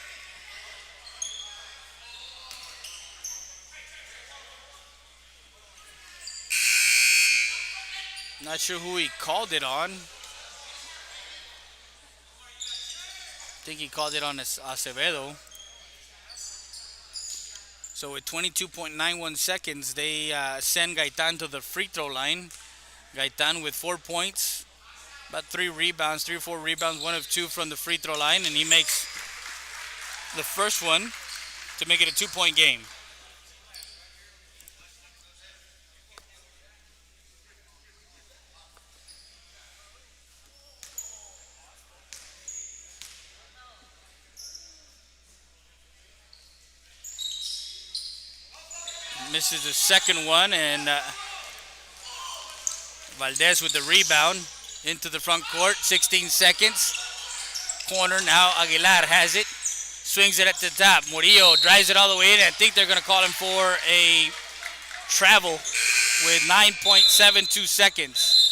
Speaker 1: Not sure who he called it on. I think he called it on Acevedo. So with 22.91 seconds, they send Gaitan to the free throw line. Gaitan with 4 points. About 3 rebounds, 3 or 4 rebounds, 1 of 2 from the free throw line, and he makes the first one to make it a 2-point game. Misses the second one, and Valdez with the rebound. Into the front court, 16 seconds. Corner, now Aguilar has it. Swings it at the top. Murillo drives it all the way in. I think they're going to call him for a travel with 9.72 seconds.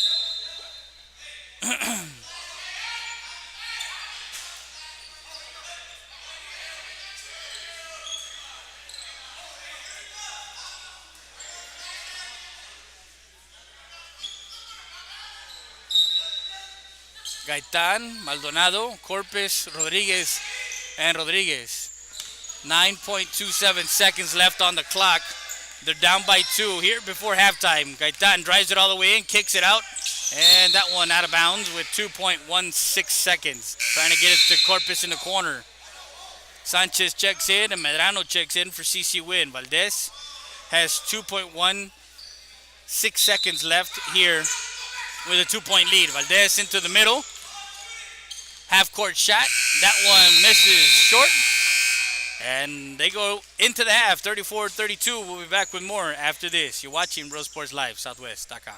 Speaker 1: Gaitan, Maldonado, Corpus, Rodriguez, and Rodriguez. 9.27 seconds left on the clock. They're down by 2 here before halftime. Gaitan drives it all the way in, kicks it out, and that one out of bounds with 2.16 seconds. Trying to get it to Corpus in the corner. Sanchez checks in, and Medrano checks in for CC Winn. Valdez has 2.16 seconds left here with a 2-point lead. Valdez into the middle. Half-court shot. That one misses short. And they go into the half, 34-32. We'll be back with more after this. You're watching Real Sports Live, Southwest.com.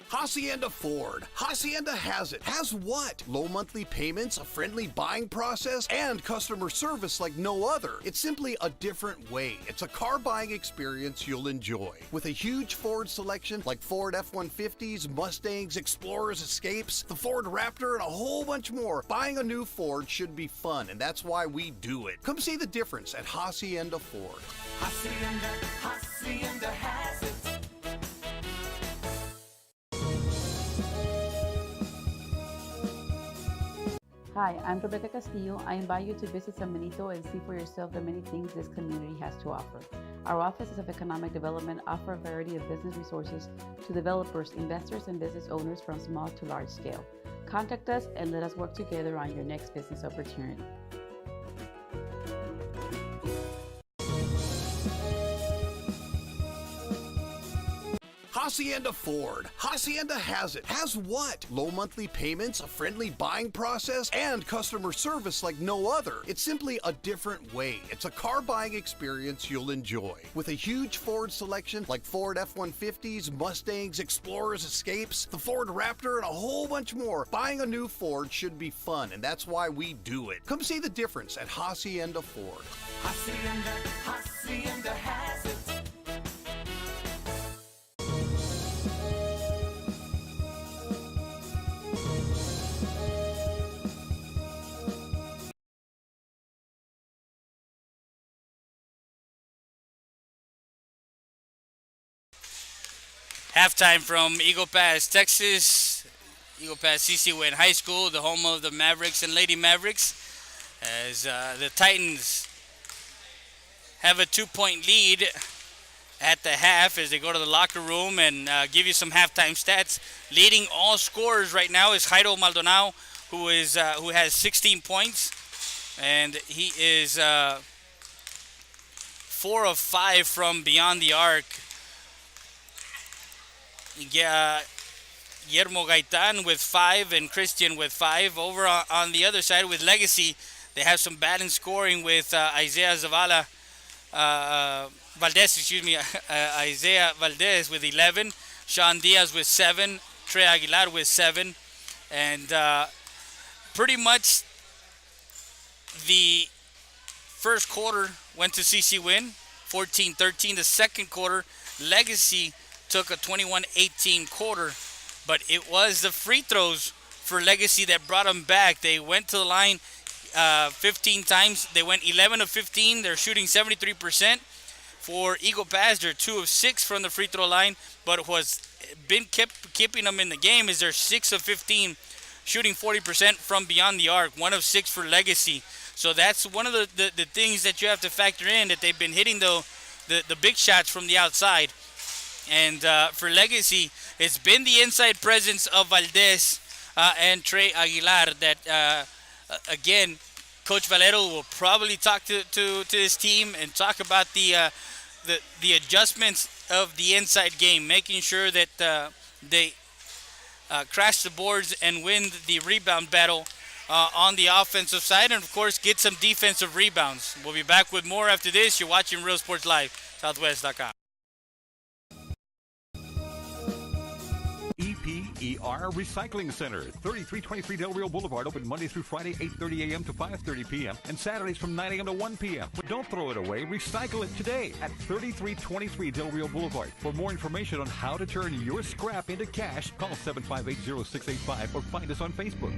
Speaker 2: Hacienda Ford. Hacienda has it. Has what? Low monthly payments, a friendly buying process, and customer service like no other. It's simply a different way. It's a car buying experience you'll enjoy. With a huge Ford selection like Ford F-150s, Mustangs, Explorers, Escapes, the Ford Raptor, and a whole bunch more, buying a new Ford should be fun, and that's why we do it. Come see the difference at Hacienda Ford.
Speaker 3: Hacienda has it.
Speaker 4: Hi, I'm Rebecca Castillo. I invite you to visit San Benito and see for yourself the many things this community has to offer. Our offices of economic development offer a variety of business resources to developers, investors, and business owners from small to large scale. Contact us and let us work together on your next business opportunity.
Speaker 2: Hacienda Ford. Hacienda has it. Has what? Low monthly payments, a friendly buying process, and customer service like no other. It's simply a different way. It's a car buying experience you'll enjoy. With a huge Ford selection like Ford F-150s, Mustangs, Explorers, Escapes, the Ford Raptor, and a whole bunch more, buying a new Ford should be fun, and that's why we do it. Come see the difference at Hacienda Ford.
Speaker 3: Hacienda has it.
Speaker 1: Halftime from Eagle Pass, Texas. Eagle Pass CC Winn High School, the home of the Mavericks and Lady Mavericks. As the Titans have a 2-point lead at the half as they go to the locker room and give you some halftime stats. Leading all scorers right now is Jairo Maldonado, who has 16 points. And he is 4 of 5 from beyond the arc. Guillermo Gaitan with 5 and Christian with 5. Over on the other side with Legacy, they have some balanced scoring with Isaiah Valdez with 11, Sean Diaz with 7, Trey Aguilar with 7, and pretty much the first quarter went to CC Winn, 14-13. The second quarter, Legacy took a 21-18 quarter, but it was the free throws for Legacy that brought them back. They went to the line 15 times. They went 11 of 15. They're shooting 73%. For Eagle Pass, they're 2 of 6 from the free throw line, but what's been keeping them in the game is they're 6 of 15, shooting 40% from beyond the arc, 1 of 6 for Legacy. So that's one of the things that you have to factor in, that they've been hitting the big shots from the outside. And for Legacy, it's been the inside presence of Valdez and Trey Aguilar that, again, Coach Valero will probably talk to his team and talk about the adjustments of the inside game, making sure that they crash the boards and win the rebound battle on the offensive side, and, of course, get some defensive rebounds. We'll be back with more after this. You're watching Real Sports Live, Southwest.com.
Speaker 5: EP ER Recycling Center, 3323 Del Rio Boulevard, open Monday through Friday, 8:30 a.m. to 5:30 p.m. and Saturdays from 9 a.m. to 1 p.m. But don't throw it away. Recycle it today at 3323 Del Rio Boulevard. For more information on how to turn your scrap into cash, call 758-0685 or find us on Facebook.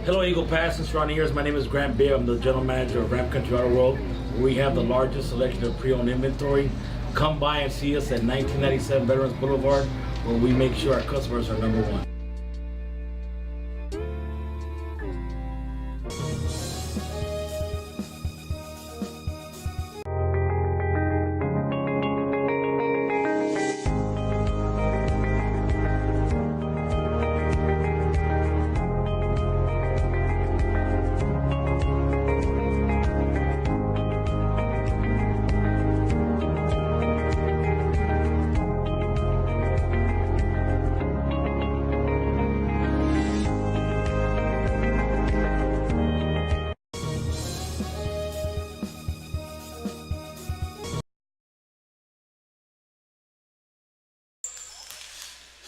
Speaker 6: Hello, Eagle Pass and surrounding areas. My name is Grant Beer. I'm the general manager of Ram Country Auto World. We have the largest selection of pre-owned inventory. Come by and see us at 1997 Veterans Boulevard, where we make sure our customers are number one.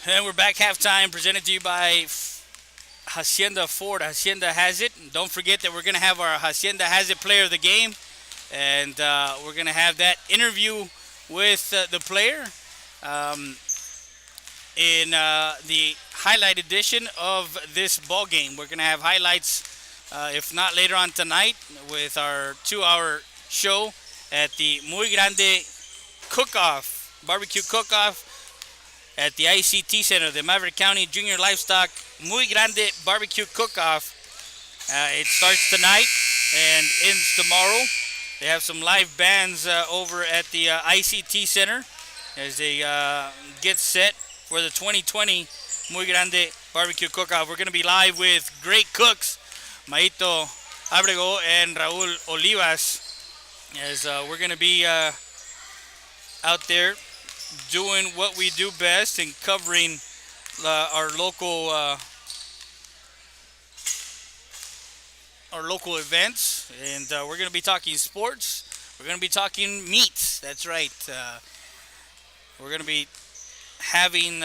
Speaker 1: And we're back halftime, presented to you by Hacienda Ford. Hacienda has it. And don't forget that we're going to have our Hacienda has it player of the game. And we're going to have that interview with the player in the highlight edition of this ball game. We're going to have highlights, if not later on tonight, with our 2-hour show at the Muy Grande Cook-Off, barbecue cook-off, at the ICT Center, the Maverick County Junior Livestock Muy Grande Barbecue Cook-Off. It starts tonight and ends tomorrow. They have some live bands over at the ICT Center as they get set for the 2020 Muy Grande Barbecue Cook-Off. We're going to be live with great cooks, Maito Abrego and Raul Olivas, as we're going to be out there doing what we do best and covering our local events. And we're going to be talking sports. We're going to be talking meats. That's right. We're going to be having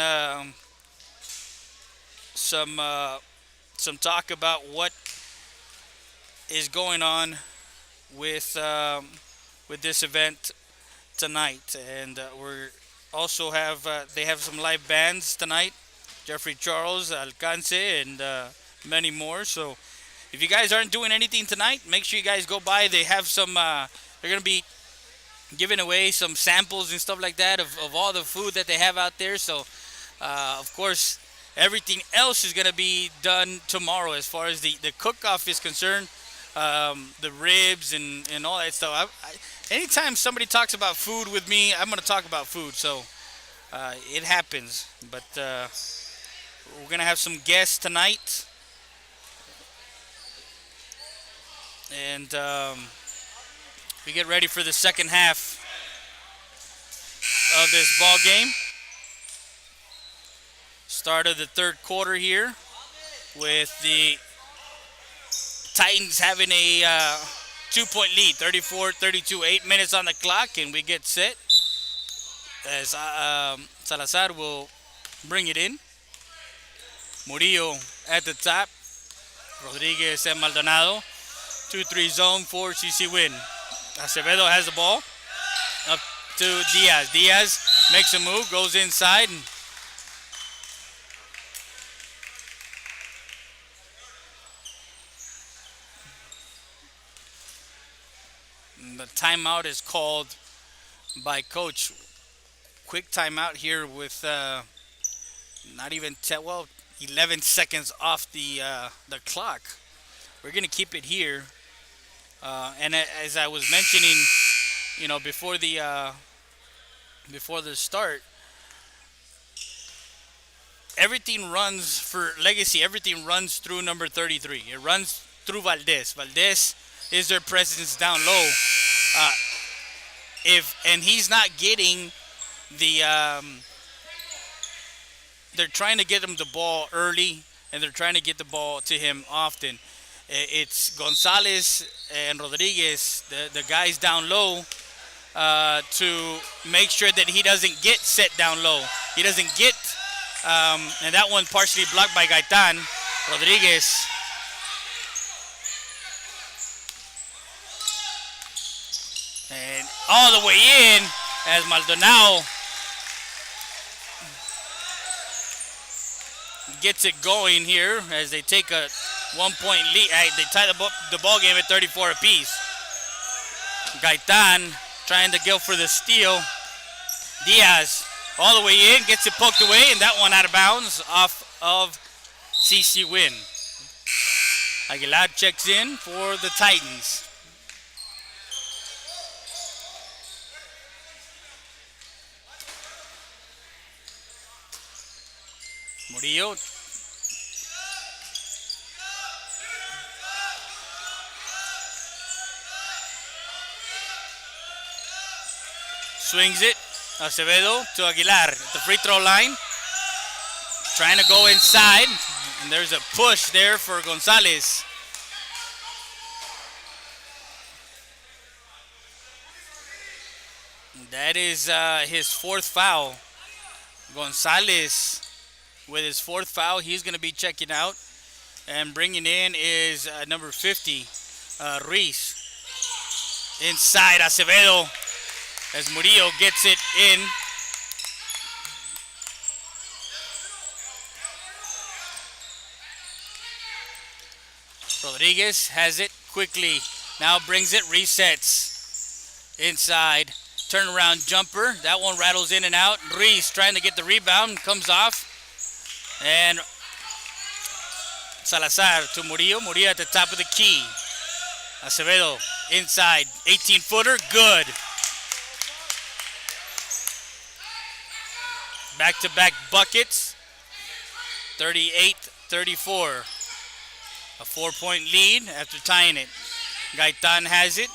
Speaker 1: some talk about what is going on with this event tonight. And we're also have they have some live bands tonight, Jeffrey Charles, Alcance, and many more. So if you guys aren't doing anything tonight, make sure you guys go by. They have some they're gonna be giving away some samples and stuff like that of all the food that they have out there. So of course everything else is gonna be done tomorrow as far as the cook-off is concerned. The ribs and all that stuff. Anytime somebody talks about food with me, I'm going to talk about food. So it happens. But we're going to have some guests tonight. And we get ready for the second half of this ball game. Start of the third quarter here with the Titans having a 2-point lead, 34-32, 8 minutes on the clock, and we get set as Salazar will bring it in. Murillo at the top, Rodriguez and Maldonado, 2-3 zone for CC Winn. Acevedo has the ball, up to Diaz. Diaz makes a move, goes inside, and the timeout is called by coach. Quick timeout here with not even 11 seconds off the clock. We're gonna keep it here, and as I was mentioning, before the start, everything runs for Legacy. Everything runs through number 33. It runs through Valdez. Valdez is their presence down low. And he's not getting the they're trying to get him the ball early, and they're trying to get the ball to him often. It's Gonzalez and Rodriguez, the guys down low, to make sure that he doesn't get set down low. He doesn't get, and that one partially blocked by Gaitan. Rodriguez. And all the way in as Maldonado gets it going here as they take a 1-point lead. They tie the ball game at 34 apiece. Gaitan trying to go for the steal. Diaz all the way in, gets it poked away, and that one out of bounds off of CC Winn. Aguilar checks in for the Titans. Murillo swings it. Acevedo to Aguilar at the free throw line. Trying to go inside. And there's a push there for Gonzalez. That is his fourth foul. Gonzalez with his fourth foul. He's going to be checking out. And bringing in is number 50, Reese. Inside Acevedo as Murillo gets it in. Rodriguez has it quickly. Now brings it, resets. Inside. Turnaround jumper. That one rattles in and out. Reese trying to get the rebound. Comes off. And Salazar to Murillo. Murillo at the top of the key. Acevedo inside. 18-footer. Good. Back-to-back buckets. 38-34. A 4-point lead after tying it. Gaitan has it.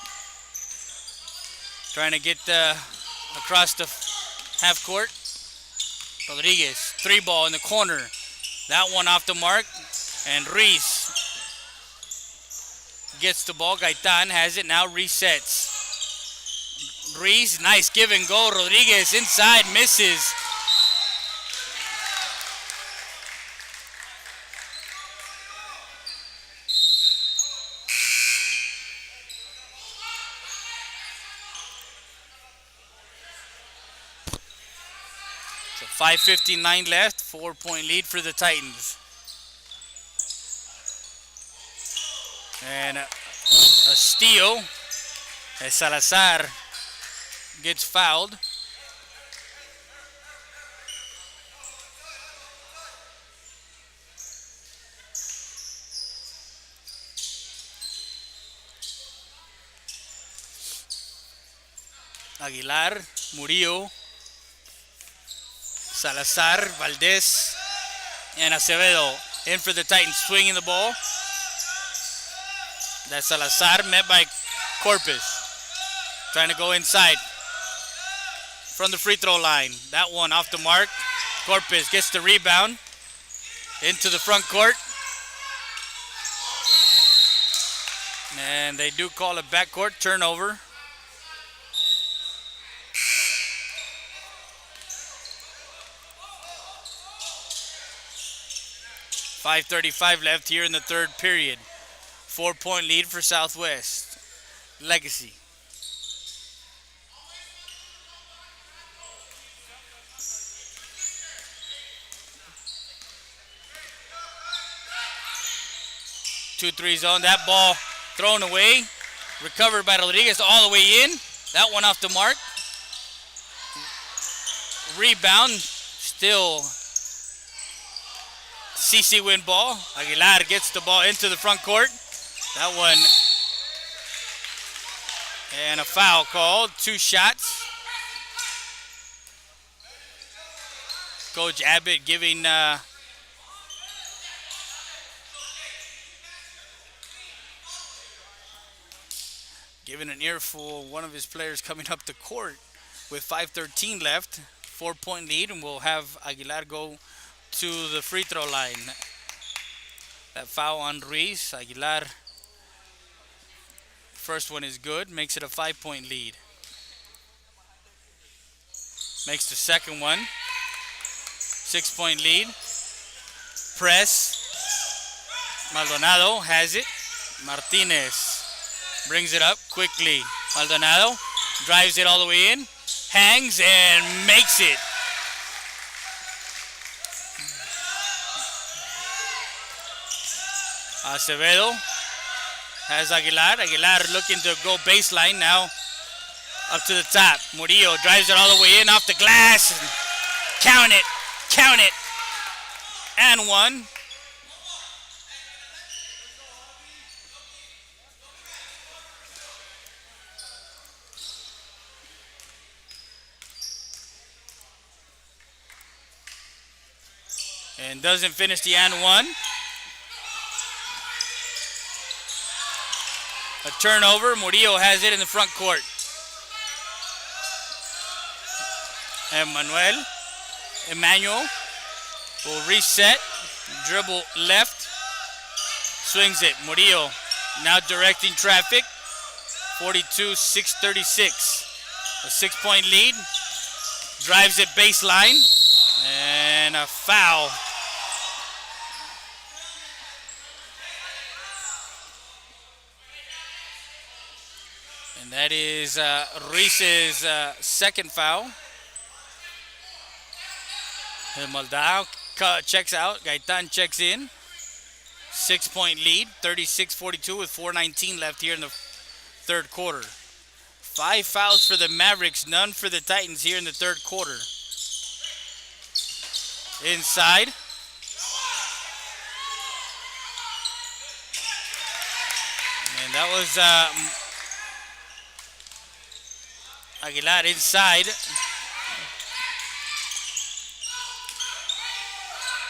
Speaker 1: Trying to get across the half court. Rodriguez, 3-ball in the corner. That one off the mark. And Reese gets the ball. Gaitan has it, now resets. Reese, nice give and go. Rodriguez inside, misses. So 5:59 left, 4-point lead for the Titans. And a steal as Salazar gets fouled. Aguilar, Murillo, Salazar, Valdez, and Acevedo in for the Titans, swinging the ball. That's Salazar met by Corpus. Trying to go inside from the free throw line. That one off the mark. Corpus gets the rebound into the front court. And they do call a backcourt turnover. .535 left here in the third period. 4-point lead for Southwest. Legacy. Two three zone. That ball thrown away. Recovered by Rodriguez all the way in. That one off the mark. Rebound. Still CC Winn ball. Aguilar gets the ball into the front court. That one. And a foul called. 2 shots. Coach Abbott giving an earful. One of his players coming up the court with 5:13 left. 4-point lead, and we'll have Aguilar go to the free throw line. That foul on Ruiz. Aguilar First one is good, makes it a 5-point lead. Makes the second one, 6-point lead. Press, Maldonado has it. Martinez brings it up quickly. Maldonado drives it all the way in, hangs and makes it. Acevedo has Aguilar. Aguilar looking to go baseline now. Up to the top. Murillo drives it all the way in off the glass. Count it. Count it. And one. And doesn't finish the and one. A turnover. Murillo has it in the front court. Emmanuel will reset. Dribble left. Swings it. Murillo now directing traffic. 42-6-36. A 6-point lead. Drives it baseline. And a foul. And that is Reese's second foul. Maldonado checks out. Gaitan checks in. 6-point lead. 36-42 with 4:19 left here in the third quarter. 5 fouls for the Mavericks. None for the Titans here in the third quarter. Inside. And that was Aguilar inside.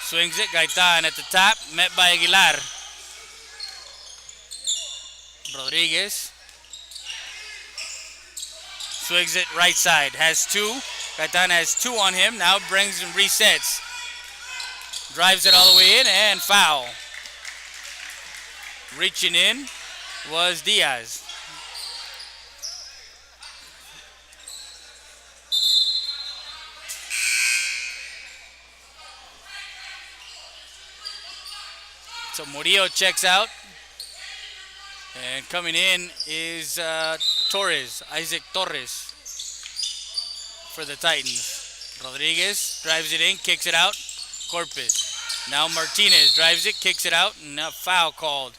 Speaker 1: Swings it. Gaitan at the top. Met by Aguilar. Rodriguez. Swings it right side. Has 2. Gaitan has 2 on him. Now brings and resets. Drives it all the way in and foul. Reaching in was Diaz. So Murillo checks out. And coming in is Torres, Isaac Torres for the Titans. Rodriguez drives it in, kicks it out. Corpus. Now Martinez drives it, kicks it out, and a foul called.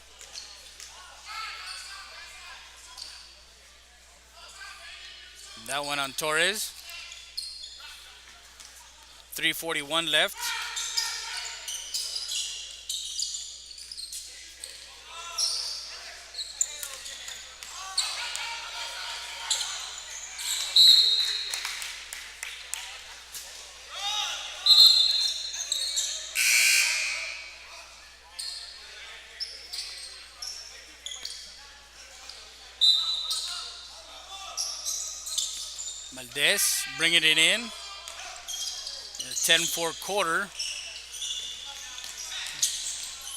Speaker 1: That one on Torres. 3:41 left. Maldez bringing it in. 10-4 quarter.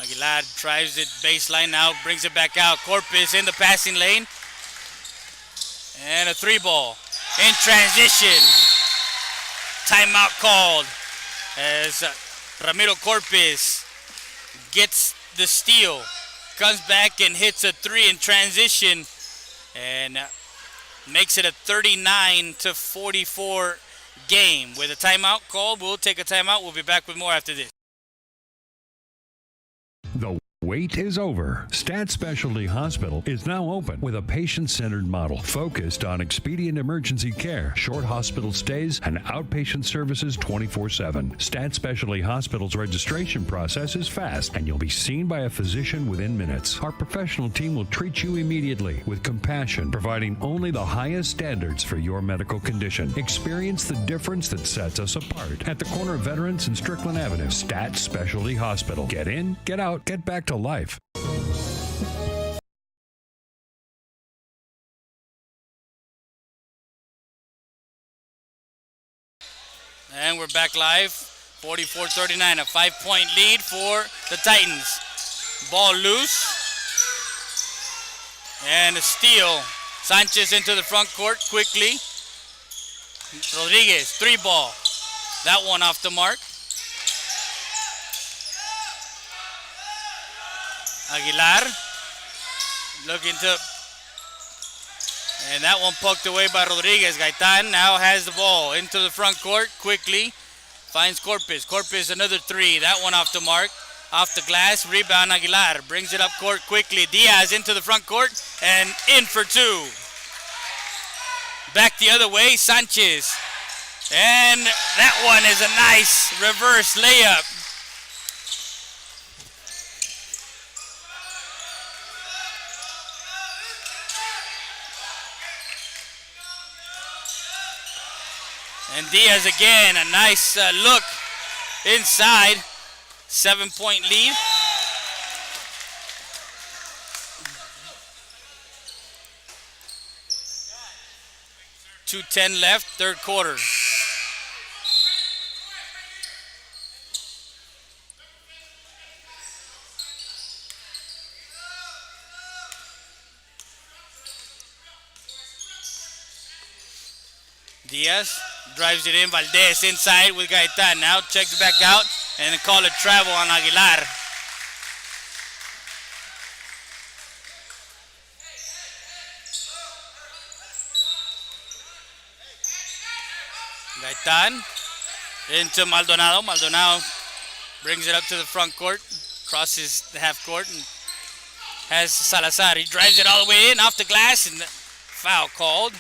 Speaker 1: Aguilar drives it baseline now, brings it back out. Corpus in the passing lane. And a 3-ball in transition. Timeout called as Ramiro Corpus gets the steal. Comes back and hits a 3 in transition. And makes it a 39-44 game. With a timeout called, we'll take a timeout. We'll be back with more after this.
Speaker 5: The wait is over. Stat Specialty Hospital is now open with a patient-centered model focused on expedient emergency care, short hospital stays, and outpatient services 24/7. Stat Specialty Hospital's registration process is fast, and you'll be seen by a physician within minutes. Our professional team will treat you immediately with compassion, providing only the highest standards for your medical condition. Experience the difference that sets us apart at the corner of Veterans and Strickland Avenue. Stat Specialty Hospital. Get in, get out, get back to life.
Speaker 1: And we're back live. 44-39, a 5-point lead for the Titans. Ball loose. And a steal. Sanchez into the front court quickly. Rodriguez, 3-ball. That one off the mark. Aguilar looking to, and that one poked away by Rodriguez. Gaitan now has the ball into the front court quickly. Finds Corpus. Corpus another 3. That one off the mark. Off the glass. Rebound Aguilar. Brings it up court quickly. Diaz into the front court and in for 2. Back the other way. Sanchez. And that one is a nice reverse layup. And Diaz again, a nice look inside. 7-point lead. .210 left, third quarter. Diaz drives it in. Valdez inside with Gaitan. Now checks back out and call a travel on Aguilar. Gaitan into Maldonado. Maldonado brings it up to the front court, crosses the half court, and has Salazar. He drives it all the way in, off the glass, and foul called.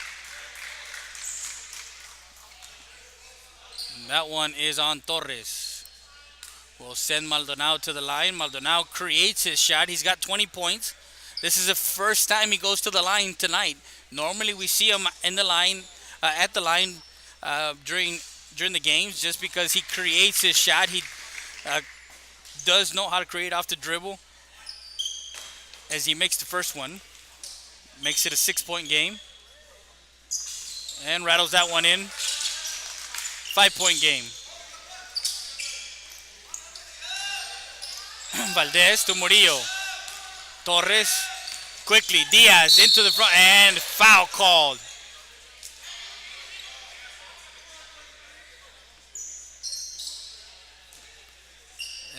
Speaker 1: That one is on Torres. We'll send Maldonado to the line. Maldonado creates his shot. He's got 20 points. This is the first time he goes to the line tonight. Normally we see him in the line, at the line during the games, just because he creates his shot. He does know how to create off the dribble. As he makes the first one, makes it a 6-point game, and rattles that one in. 5-point game. Valdez to Murillo. Torres quickly. Diaz into the front and foul called.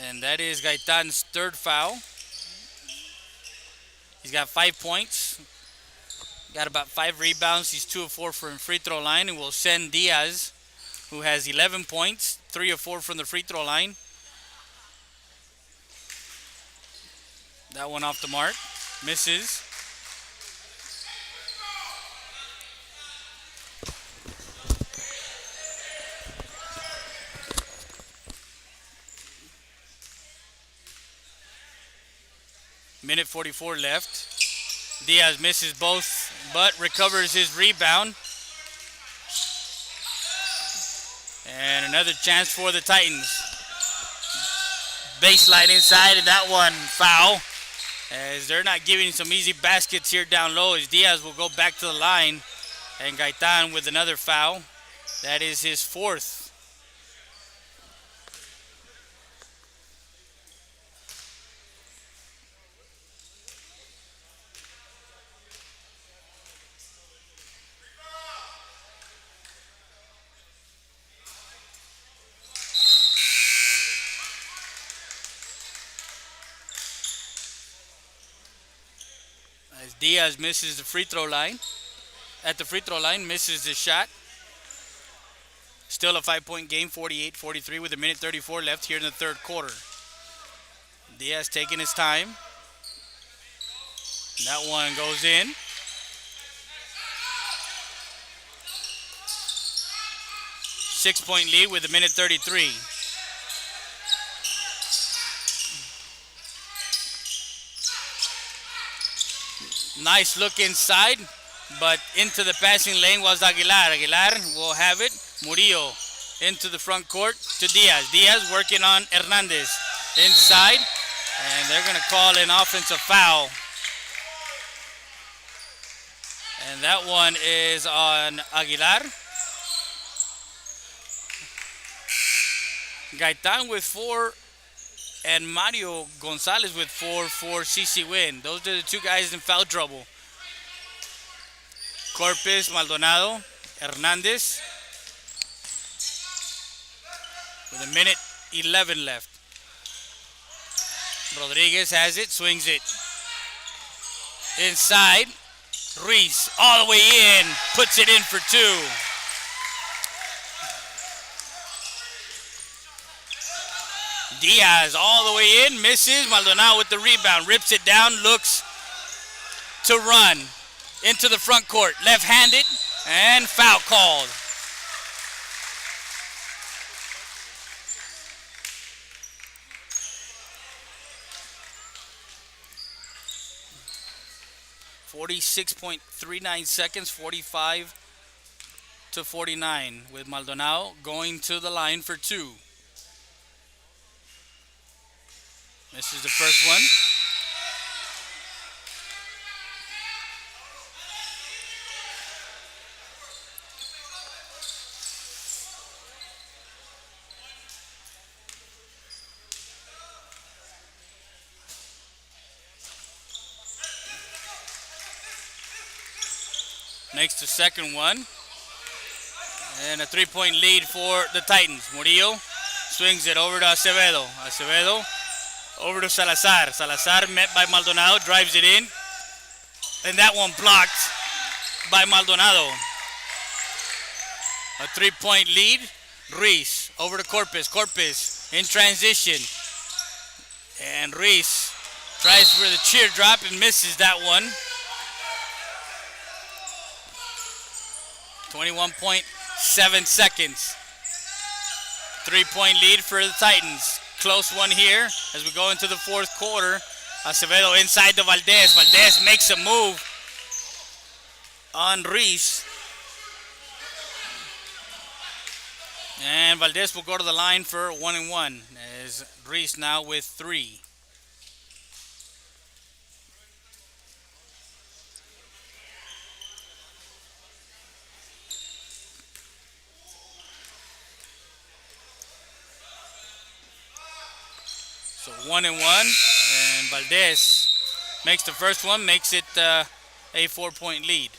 Speaker 1: And that is Gaitan's third foul. He's got 5 points. Got about 5 rebounds. He's 2 of 4 from free throw line, and will send Diaz, who has 11 points, 3 of 4 from the free throw line. That one off the mark. Misses. Minute 44 left. Diaz misses both, but recovers his rebound. And another chance for the Titans. Baseline inside, and that one foul. As they're not giving some easy baskets here down low, as Diaz will go back to the line. And Gaitan with another foul. That is his fourth. As Diaz misses the free throw line, misses the shot. Still a 5-point game, 48-43 with a minute 34 left here in the third quarter. Diaz taking his time. That one goes in. Six-point lead with a minute 33. Nice look inside, but into the passing lane was Aguilar. Aguilar will have it. Murillo into the front court to Diaz. Diaz working on Hernandez inside, and they're going to call an offensive foul. And that one is on Aguilar. Gaitan with 4 and Mario Gonzalez with 4 for CC Winn. Those are the two guys in foul trouble Corpus, Maldonado, Hernandez. With a minute 11 left. Rodriguez has it, swings it. Inside. Reese all the way in, puts it in for two. Diaz all the way in, misses. Maldonado with the rebound, rips it down, looks to run into the front court. Left-handed, and foul called. .39 seconds, 45 to 49, with Maldonado going to the line for two. Misses the first one. Makes the second one. And a three-point lead for the Titans. Murillo swings it over to Acevedo. Acevedo over to Salazar. Salazar met by Maldonado, drives it in. And that one blocked by Maldonado. A three-point lead. Reese over to Corpus. Corpus in transition. And Reese tries for the cheer drop and misses that one. 21.7 seconds. Three-point lead for the Titans. Close one here as we go into the fourth quarter. Acevedo inside to Valdez. Valdez makes a move on Reese. And Valdez will go to the line for 1-1 as Reese now with three. So 1-1, and Valdez makes the first one, makes it a 4-point lead.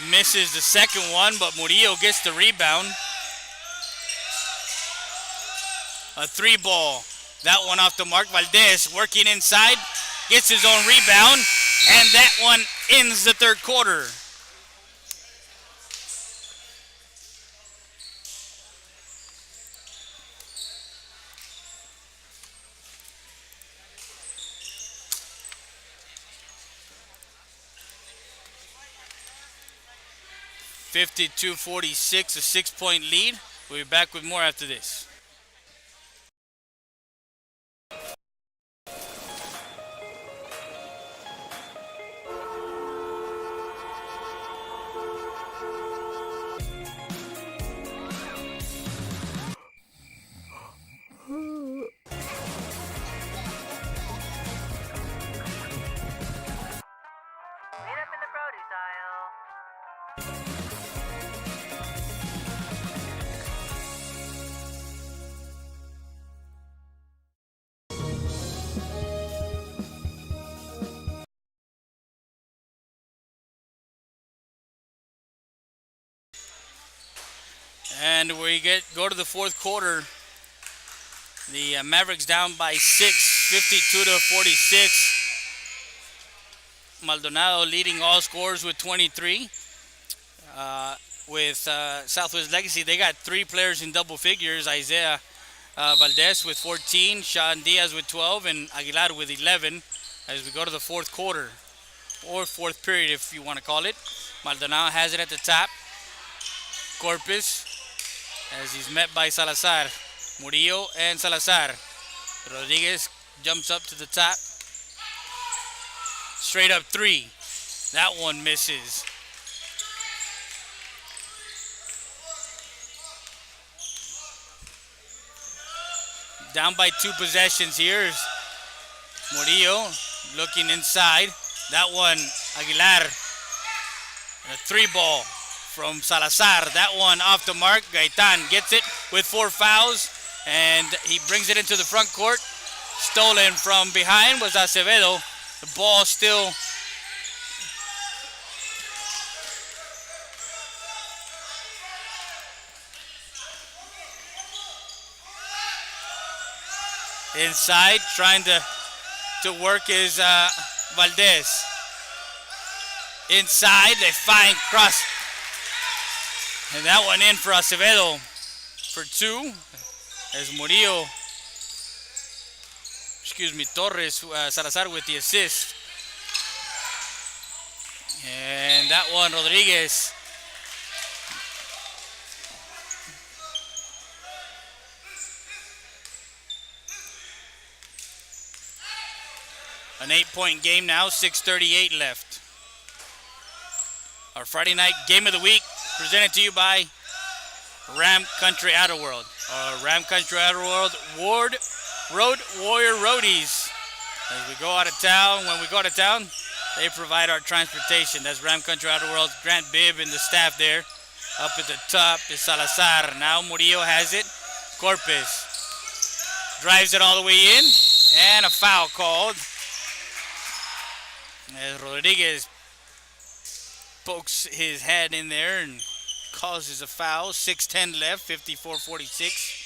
Speaker 1: Misses the second one, but Murillo gets the rebound. A three ball. That one off the mark. Valdez working inside. Gets his own rebound. And that one ends the third quarter. .52-46, a 6-point lead. We'll be back with more after this. And we go to the fourth quarter. The Mavericks down by 6, 52-46. Maldonado leading all scorers with 23. With Southwest Legacy, they got three players in double figures. Isaiah Valdez with 14, Sean Diaz with 12, and Aguilar with 11 as we go to the fourth quarter, or fourth period if you want to call it. Maldonado has it at the top. Corpus, as he's met by Salazar. Murillo and Salazar. Rodriguez jumps up to the top. Straight up three. That one misses. Down by 2 possessions here. Murillo looking inside. That one Aguilar. A 3 ball from Salazar. That one off the mark. Gaitan gets it with 4 fouls, and he brings it into the front court. Stolen from behind was Acevedo. The ball still inside, trying to work is Valdez. Inside, they find cross. And that one in for Acevedo for 2. As Murillo, Torres, Salazar with the assist. And that one, Rodriguez. An 8-point game now, 6:38 left. Our Friday night game of the week presented to you by Ram Country Outer World. Ram Country Outer World Road Warrior Roadies. As we go out of town, when we go out of town, they provide our transportation. That's Ram Country Outer World, Grant Bibb and the staff there. Up at the top is Salazar. Now Murillo has it. Corpus drives it all the way in. And a foul called. As Rodriguez pokes his head in there and causes a foul. 6:10 left, 54-46.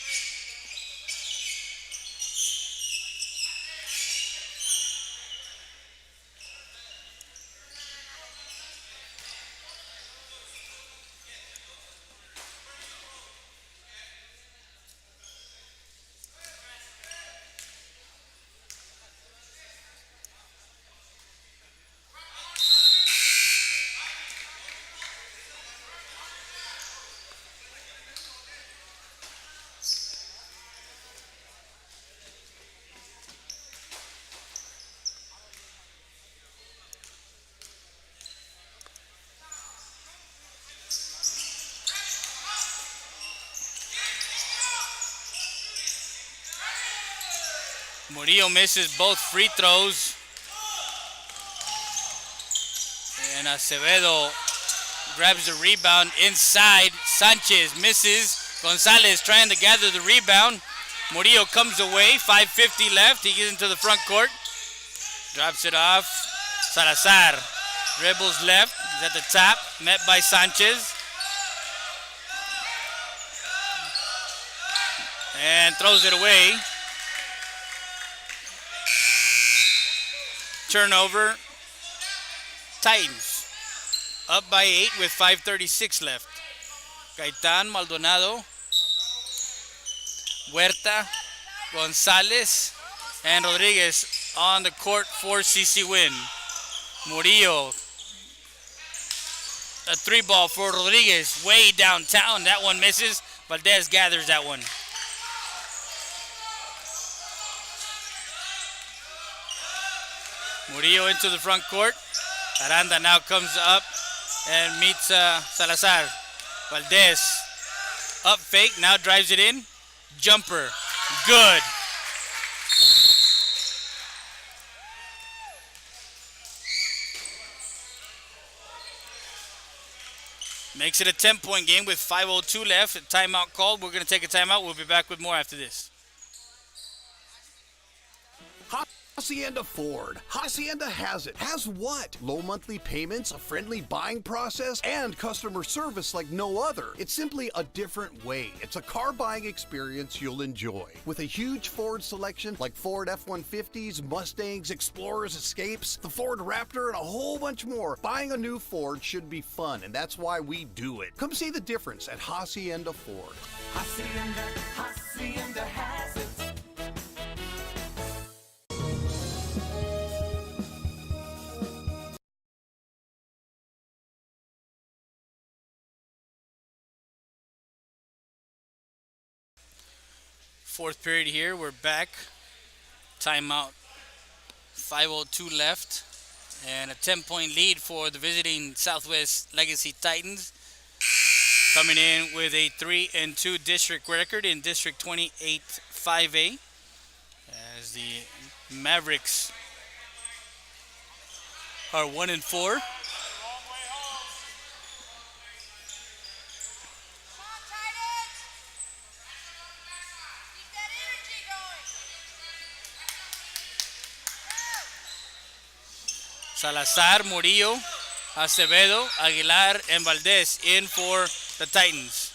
Speaker 1: Murillo misses both free throws. And Acevedo grabs the rebound inside. Sanchez misses. Gonzalez trying to gather the rebound. Murillo comes away. 5:50 left. He gets into the front court. Drops it off. Salazar dribbles left. He's at the top. Met by Sanchez. And throws it away. Turnover. Titans up by 8 with 5:36 left. Gaitan, Maldonado, Huerta, Gonzalez, and Rodriguez on the court for CC Winn. Murillo, a 3-ball for Rodriguez way downtown. That one misses. Valdez gathers that one. Murillo into the front court. Aranda now comes up and meets Salazar. Valdez up fake, now drives it in. Jumper, good. Makes it a 10-point game with 5:02 left. A timeout called. We're going to take a timeout. We'll be back with more after this.
Speaker 2: Hacienda Ford. Hacienda has it. Has what? Low monthly payments, a friendly buying process, and customer service like no other. It's simply a different way. It's a car buying experience you'll enjoy. With a huge Ford selection like Ford F-150s, Mustangs, Explorers, Escapes, the Ford Raptor, and a whole bunch more, buying a new Ford should be fun, and that's why we do it. Come see the difference at Hacienda Ford.
Speaker 3: Hacienda has it.
Speaker 1: Fourth period here. We're back. Timeout. 5:02 left. And a 10-point lead for the visiting Southwest Legacy Titans. Coming in with a 3-2 district record in District 28 5A. As the Mavericks are 1-4. Salazar, Murillo, Acevedo, Aguilar, and Valdez in for the Titans.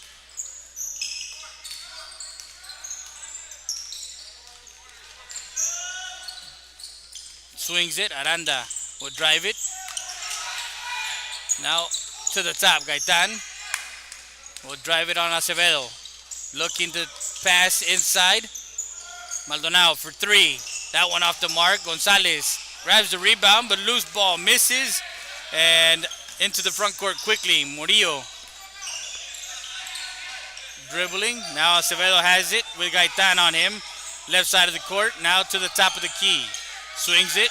Speaker 1: Swings it. Aranda will drive it. Now to the top. Gaitan will drive it on Acevedo. Looking to pass inside. Maldonado for three. That one off the mark. Gonzalez grabs the rebound, but loose ball misses. And into the front court quickly. Murillo dribbling. Now Acevedo has it with Gaitan on him. Left side of the court. Now to the top of the key. Swings it.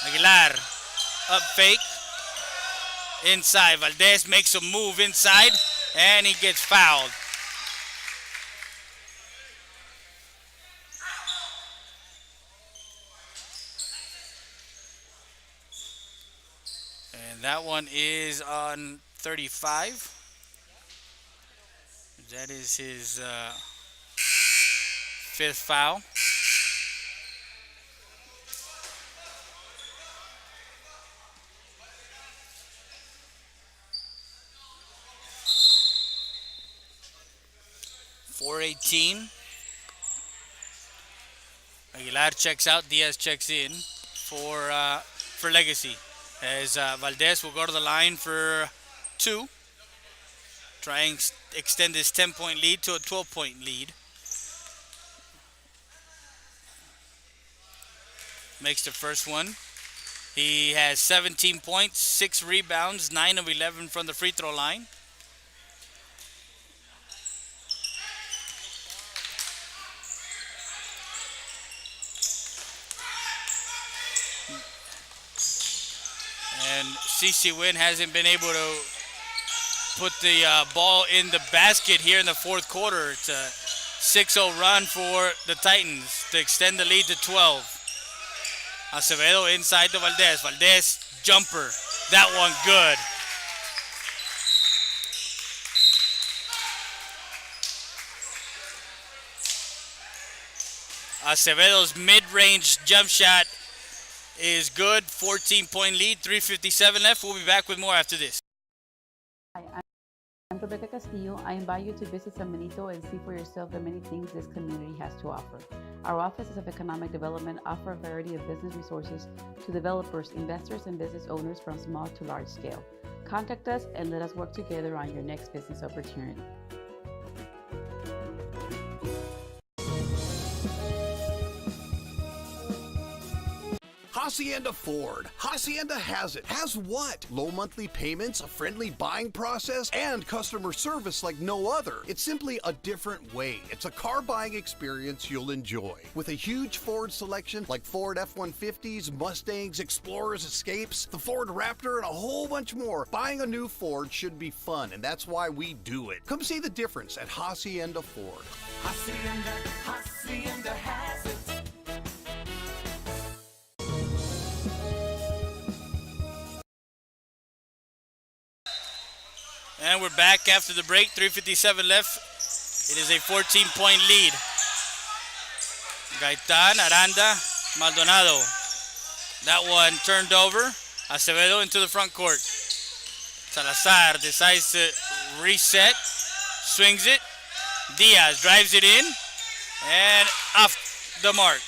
Speaker 1: Aguilar. Up fake. Inside. Valdez makes a move inside. And he gets fouled. And that one is on 35. That is his fifth foul. .418. Aguilar checks out. Diaz checks in for Legacy. As Valdez will go to the line for two. Try and extend his 10-point lead to a 12-point lead. Makes the first one. He has 17 points, 6 rebounds, 9 of 11 from the free throw line. And CC Winn hasn't been able to put the ball in the basket here in the fourth quarter. It's a 6-0 run for the Titans to extend the lead to 12. Acevedo inside to Valdez. Valdez jumper. That one good. Acevedo's mid-range jump shot is good. 14-point lead, 3:57 left. We'll be back with more after this.
Speaker 4: Hi, I'm Rebecca Castillo. I invite you to visit San Benito and see for yourself the many things this community has to offer. Our offices of economic development offer a variety of business resources to developers, investors, and business owners from small to large scale. Contact us and let us work together on your next business opportunity.
Speaker 2: Hacienda Ford. Hacienda has it. Has what? Low monthly payments, a friendly buying process, and customer service like no other. It's simply a different way. It's a car buying experience you'll enjoy. With a huge Ford selection like Ford F-150s, Mustangs, Explorers, Escapes, the Ford Raptor, and a whole bunch more, buying a new Ford should be fun, and that's why we do it. Come see the difference at Hacienda Ford.
Speaker 3: Hacienda has it.
Speaker 1: And we're back after the break. 3:57 left. It is a 14-point lead. Gaitan, Aranda, Maldonado. That one turned over. Acevedo into the front court. Salazar decides to reset. Swings it. Diaz drives it in. And off the mark.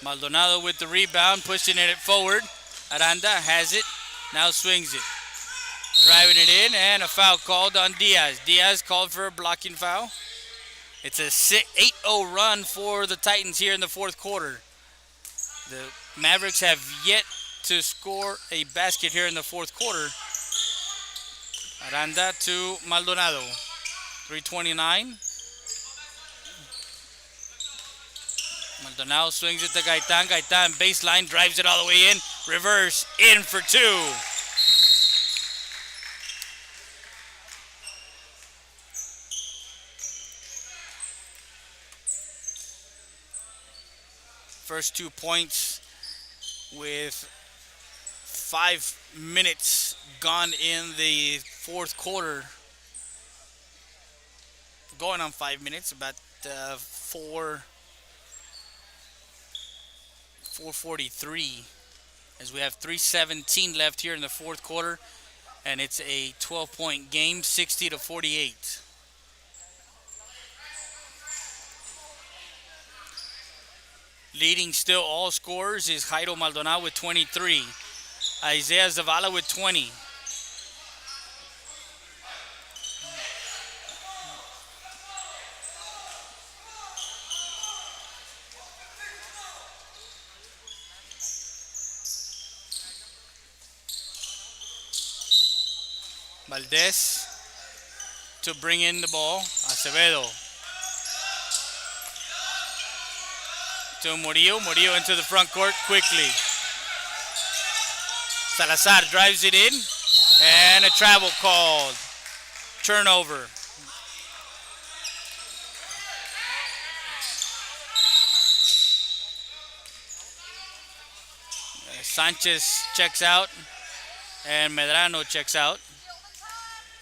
Speaker 1: Maldonado with the rebound, pushing it forward. Aranda has it. Now swings it. Driving it in, and a foul called on Diaz. Diaz called for a blocking foul. It's a 8-0 run for the Titans here in the fourth quarter. The Mavericks have yet to score a basket here in the fourth quarter. Aranda to Maldonado. 3:29. Maldonado swings it to Gaitan. Gaitan baseline, drives it all the way in. Reverse, in for two. First 2 points with 5 minutes gone in the fourth quarter. Going on 5 minutes, about 4:43, as we have 3:17 left here in the fourth quarter, and it's a 12-point game, 60-48. Leading still all scorers is Jairo Maldonado with 23. Isaiah Zavala with 20. Valdez to bring in the ball. Acevedo to Murillo. Murillo into the front court quickly. Salazar drives it in, and a travel called. Turnover. Sanchez checks out, and Medrano checks out.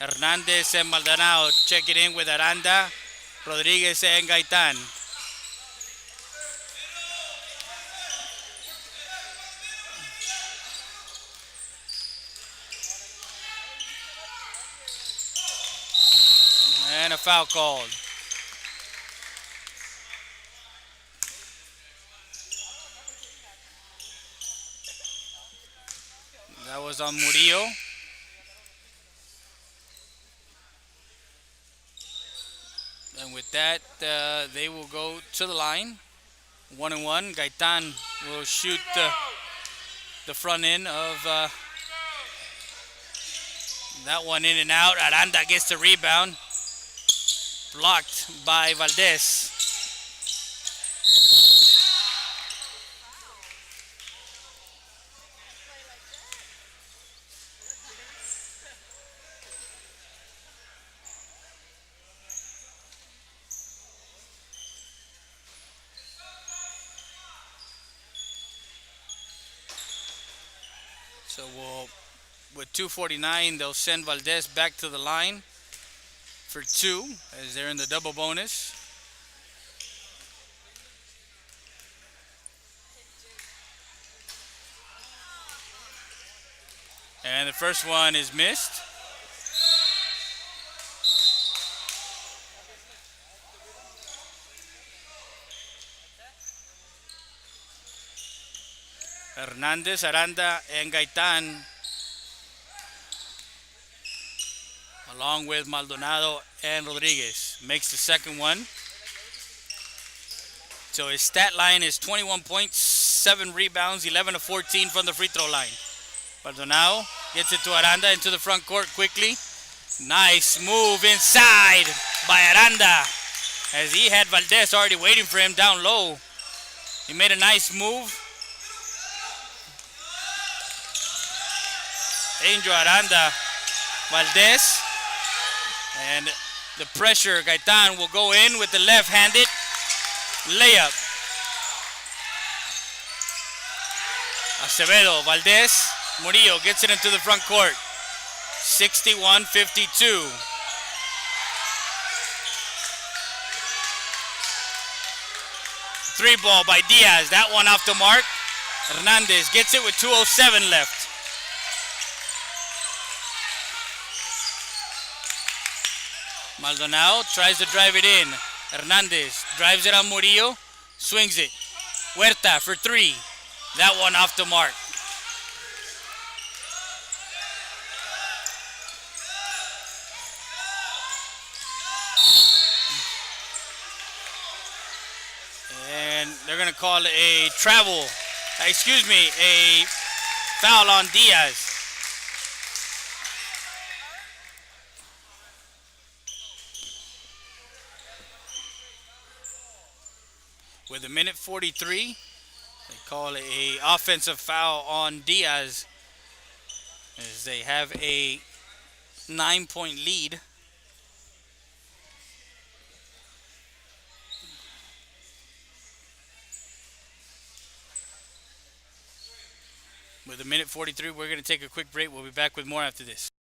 Speaker 1: Hernandez and Maldonado check it in with Aranda, Rodriguez and Gaitan. And a foul called. That was on Murillo. And with that, they will go to the line. 1-1. Gaitan will shoot the front end of that one, in and out. Aranda gets the rebound. Blocked by Valdez. So with 2:49, they'll send Valdez back to the line for two, as they're in the double bonus. And the first one is missed. Hernandez, Aranda, and Gaitan, along with Maldonado and Rodriguez, makes the second one. So his stat line is 21 points, 7 rebounds, 11 of 14 from the free throw line. Maldonado gets it to Aranda into the front court quickly. Nice move inside by Aranda, as he had Valdez already waiting for him down low. He made a nice move. Angel, Aranda, Valdez, and the pressure. Gaitan will go in with the left-handed layup. Acevedo, Valdez, Murillo gets it into the front court. 61-52. Three ball by Diaz. That one off the mark. Hernandez gets it with 2:07 left. Maldonado tries to drive it in. Hernandez drives it on Murillo, swings it. Huerta for three. That one off the mark. And they're going to call a a foul on Diaz. With a minute 43, they call it a offensive foul on Diaz, as they have a 9-point lead. With a minute 43, we're going to take a quick break. We'll be back with more after this.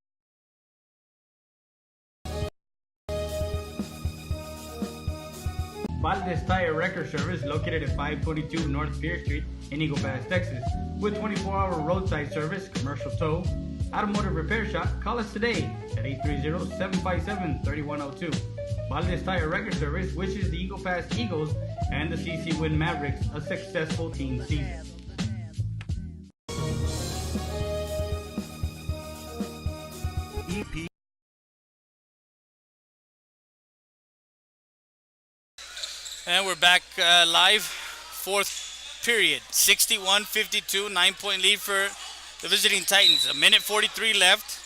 Speaker 7: Valdez Tire Record Service, located at 522 North Pierce Street in Eagle Pass, Texas. With 24-hour roadside service, commercial tow, automotive repair shop, call us today at 830-757-3102. Valdez Tire Record Service wishes the Eagle Pass Eagles and the CC Winn Mavericks a successful team season.
Speaker 5: EP.
Speaker 1: And we're back live. Fourth period. 61-52. 9-point lead for the visiting Titans. A minute 43 left.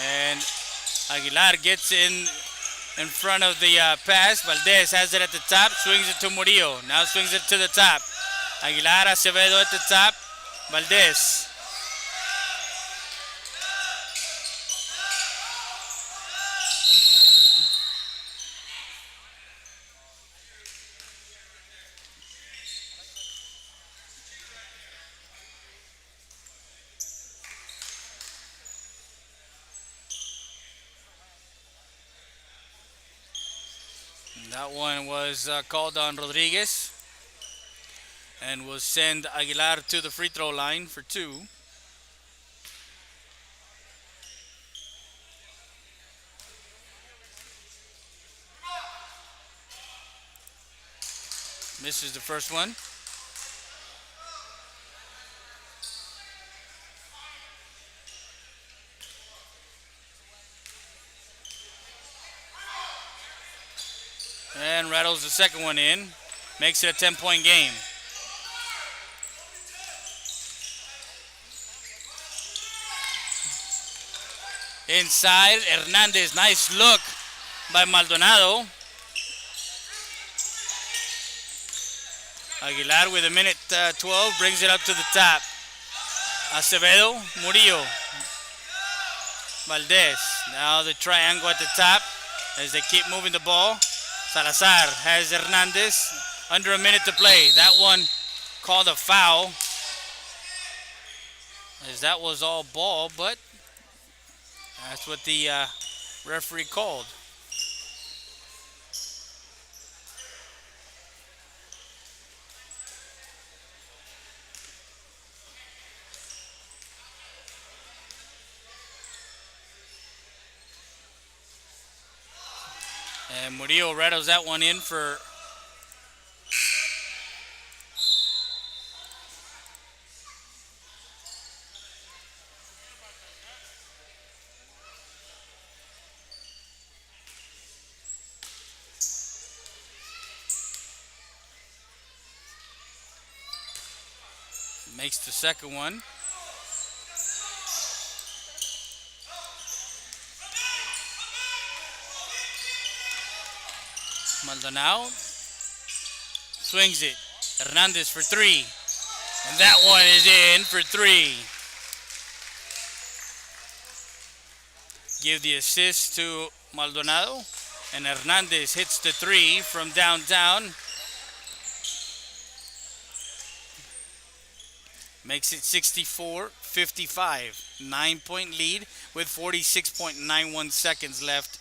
Speaker 1: And Aguilar gets in front of the pass. Valdez has it at the top. Swings it to Murillo. Now swings it to the top. Aguilar, Acevedo at the top. Valdez. That one was called on Rodriguez and will send Aguilar to the free throw line for two. Misses the first one. And rattles the second one in. Makes it a 10-point game. Inside, Hernandez. Nice look by Maldonado. Aguilar with a minute 12 brings it up to the top. Acevedo, Murillo. Valdez. Now the triangle at the top as they keep moving the ball. Salazar has Hernandez. Under a minute to play. That one called a foul, as that was all ball, but that's what the referee called. And Murillo rattles that one in for makes the second one. Maldonado swings it. Hernandez for three. And that one is in for three. Give the assist to Maldonado. And Hernandez hits the three from downtown. Makes it 64-55. 9-point lead with 46.91 seconds left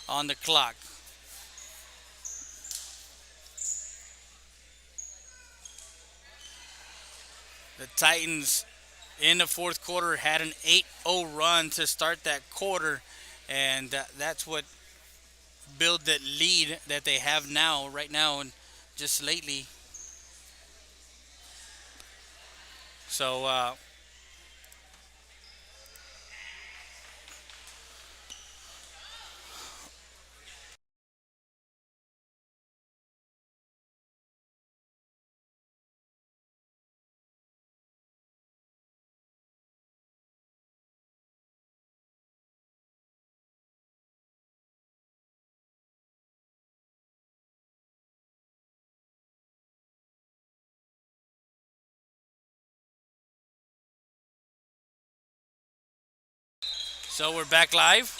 Speaker 1: on the clock. The Titans in the fourth quarter had an 8-0 run to start that quarter, and that's what built that lead that they have now, right now, and just lately. So, we're back live.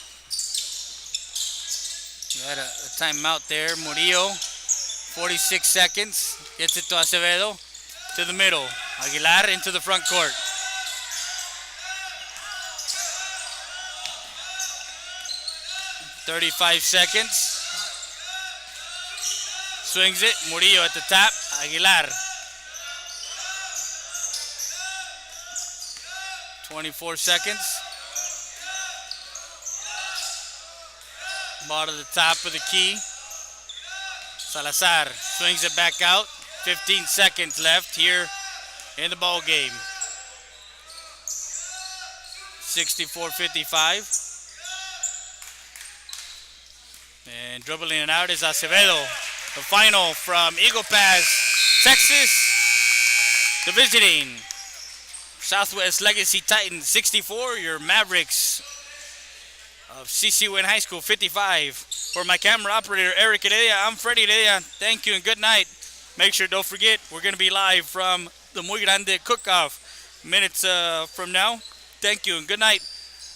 Speaker 1: We had a timeout there. Murillo, 46 seconds. Gets it to Acevedo. To the middle. Aguilar into the front court. "35 seconds. Swings it. Murillo at the top. Aguilar. 24 seconds. Ball to the top of the key. Salazar swings it back out. 15 seconds left here in the ball game. 64-55. And dribbling it out is Acevedo. The final from Eagle Pass, Texas. The visiting Southwest Legacy Titans 64. Your Mavericks of CC Winn High School 55. For my camera operator Eric Heredia, I'm Freddie Heredia. Thank you and good night. Make sure, don't forget, we're going to be live from the Muy Grande Cook-Off minutes from now. Thank you and good night.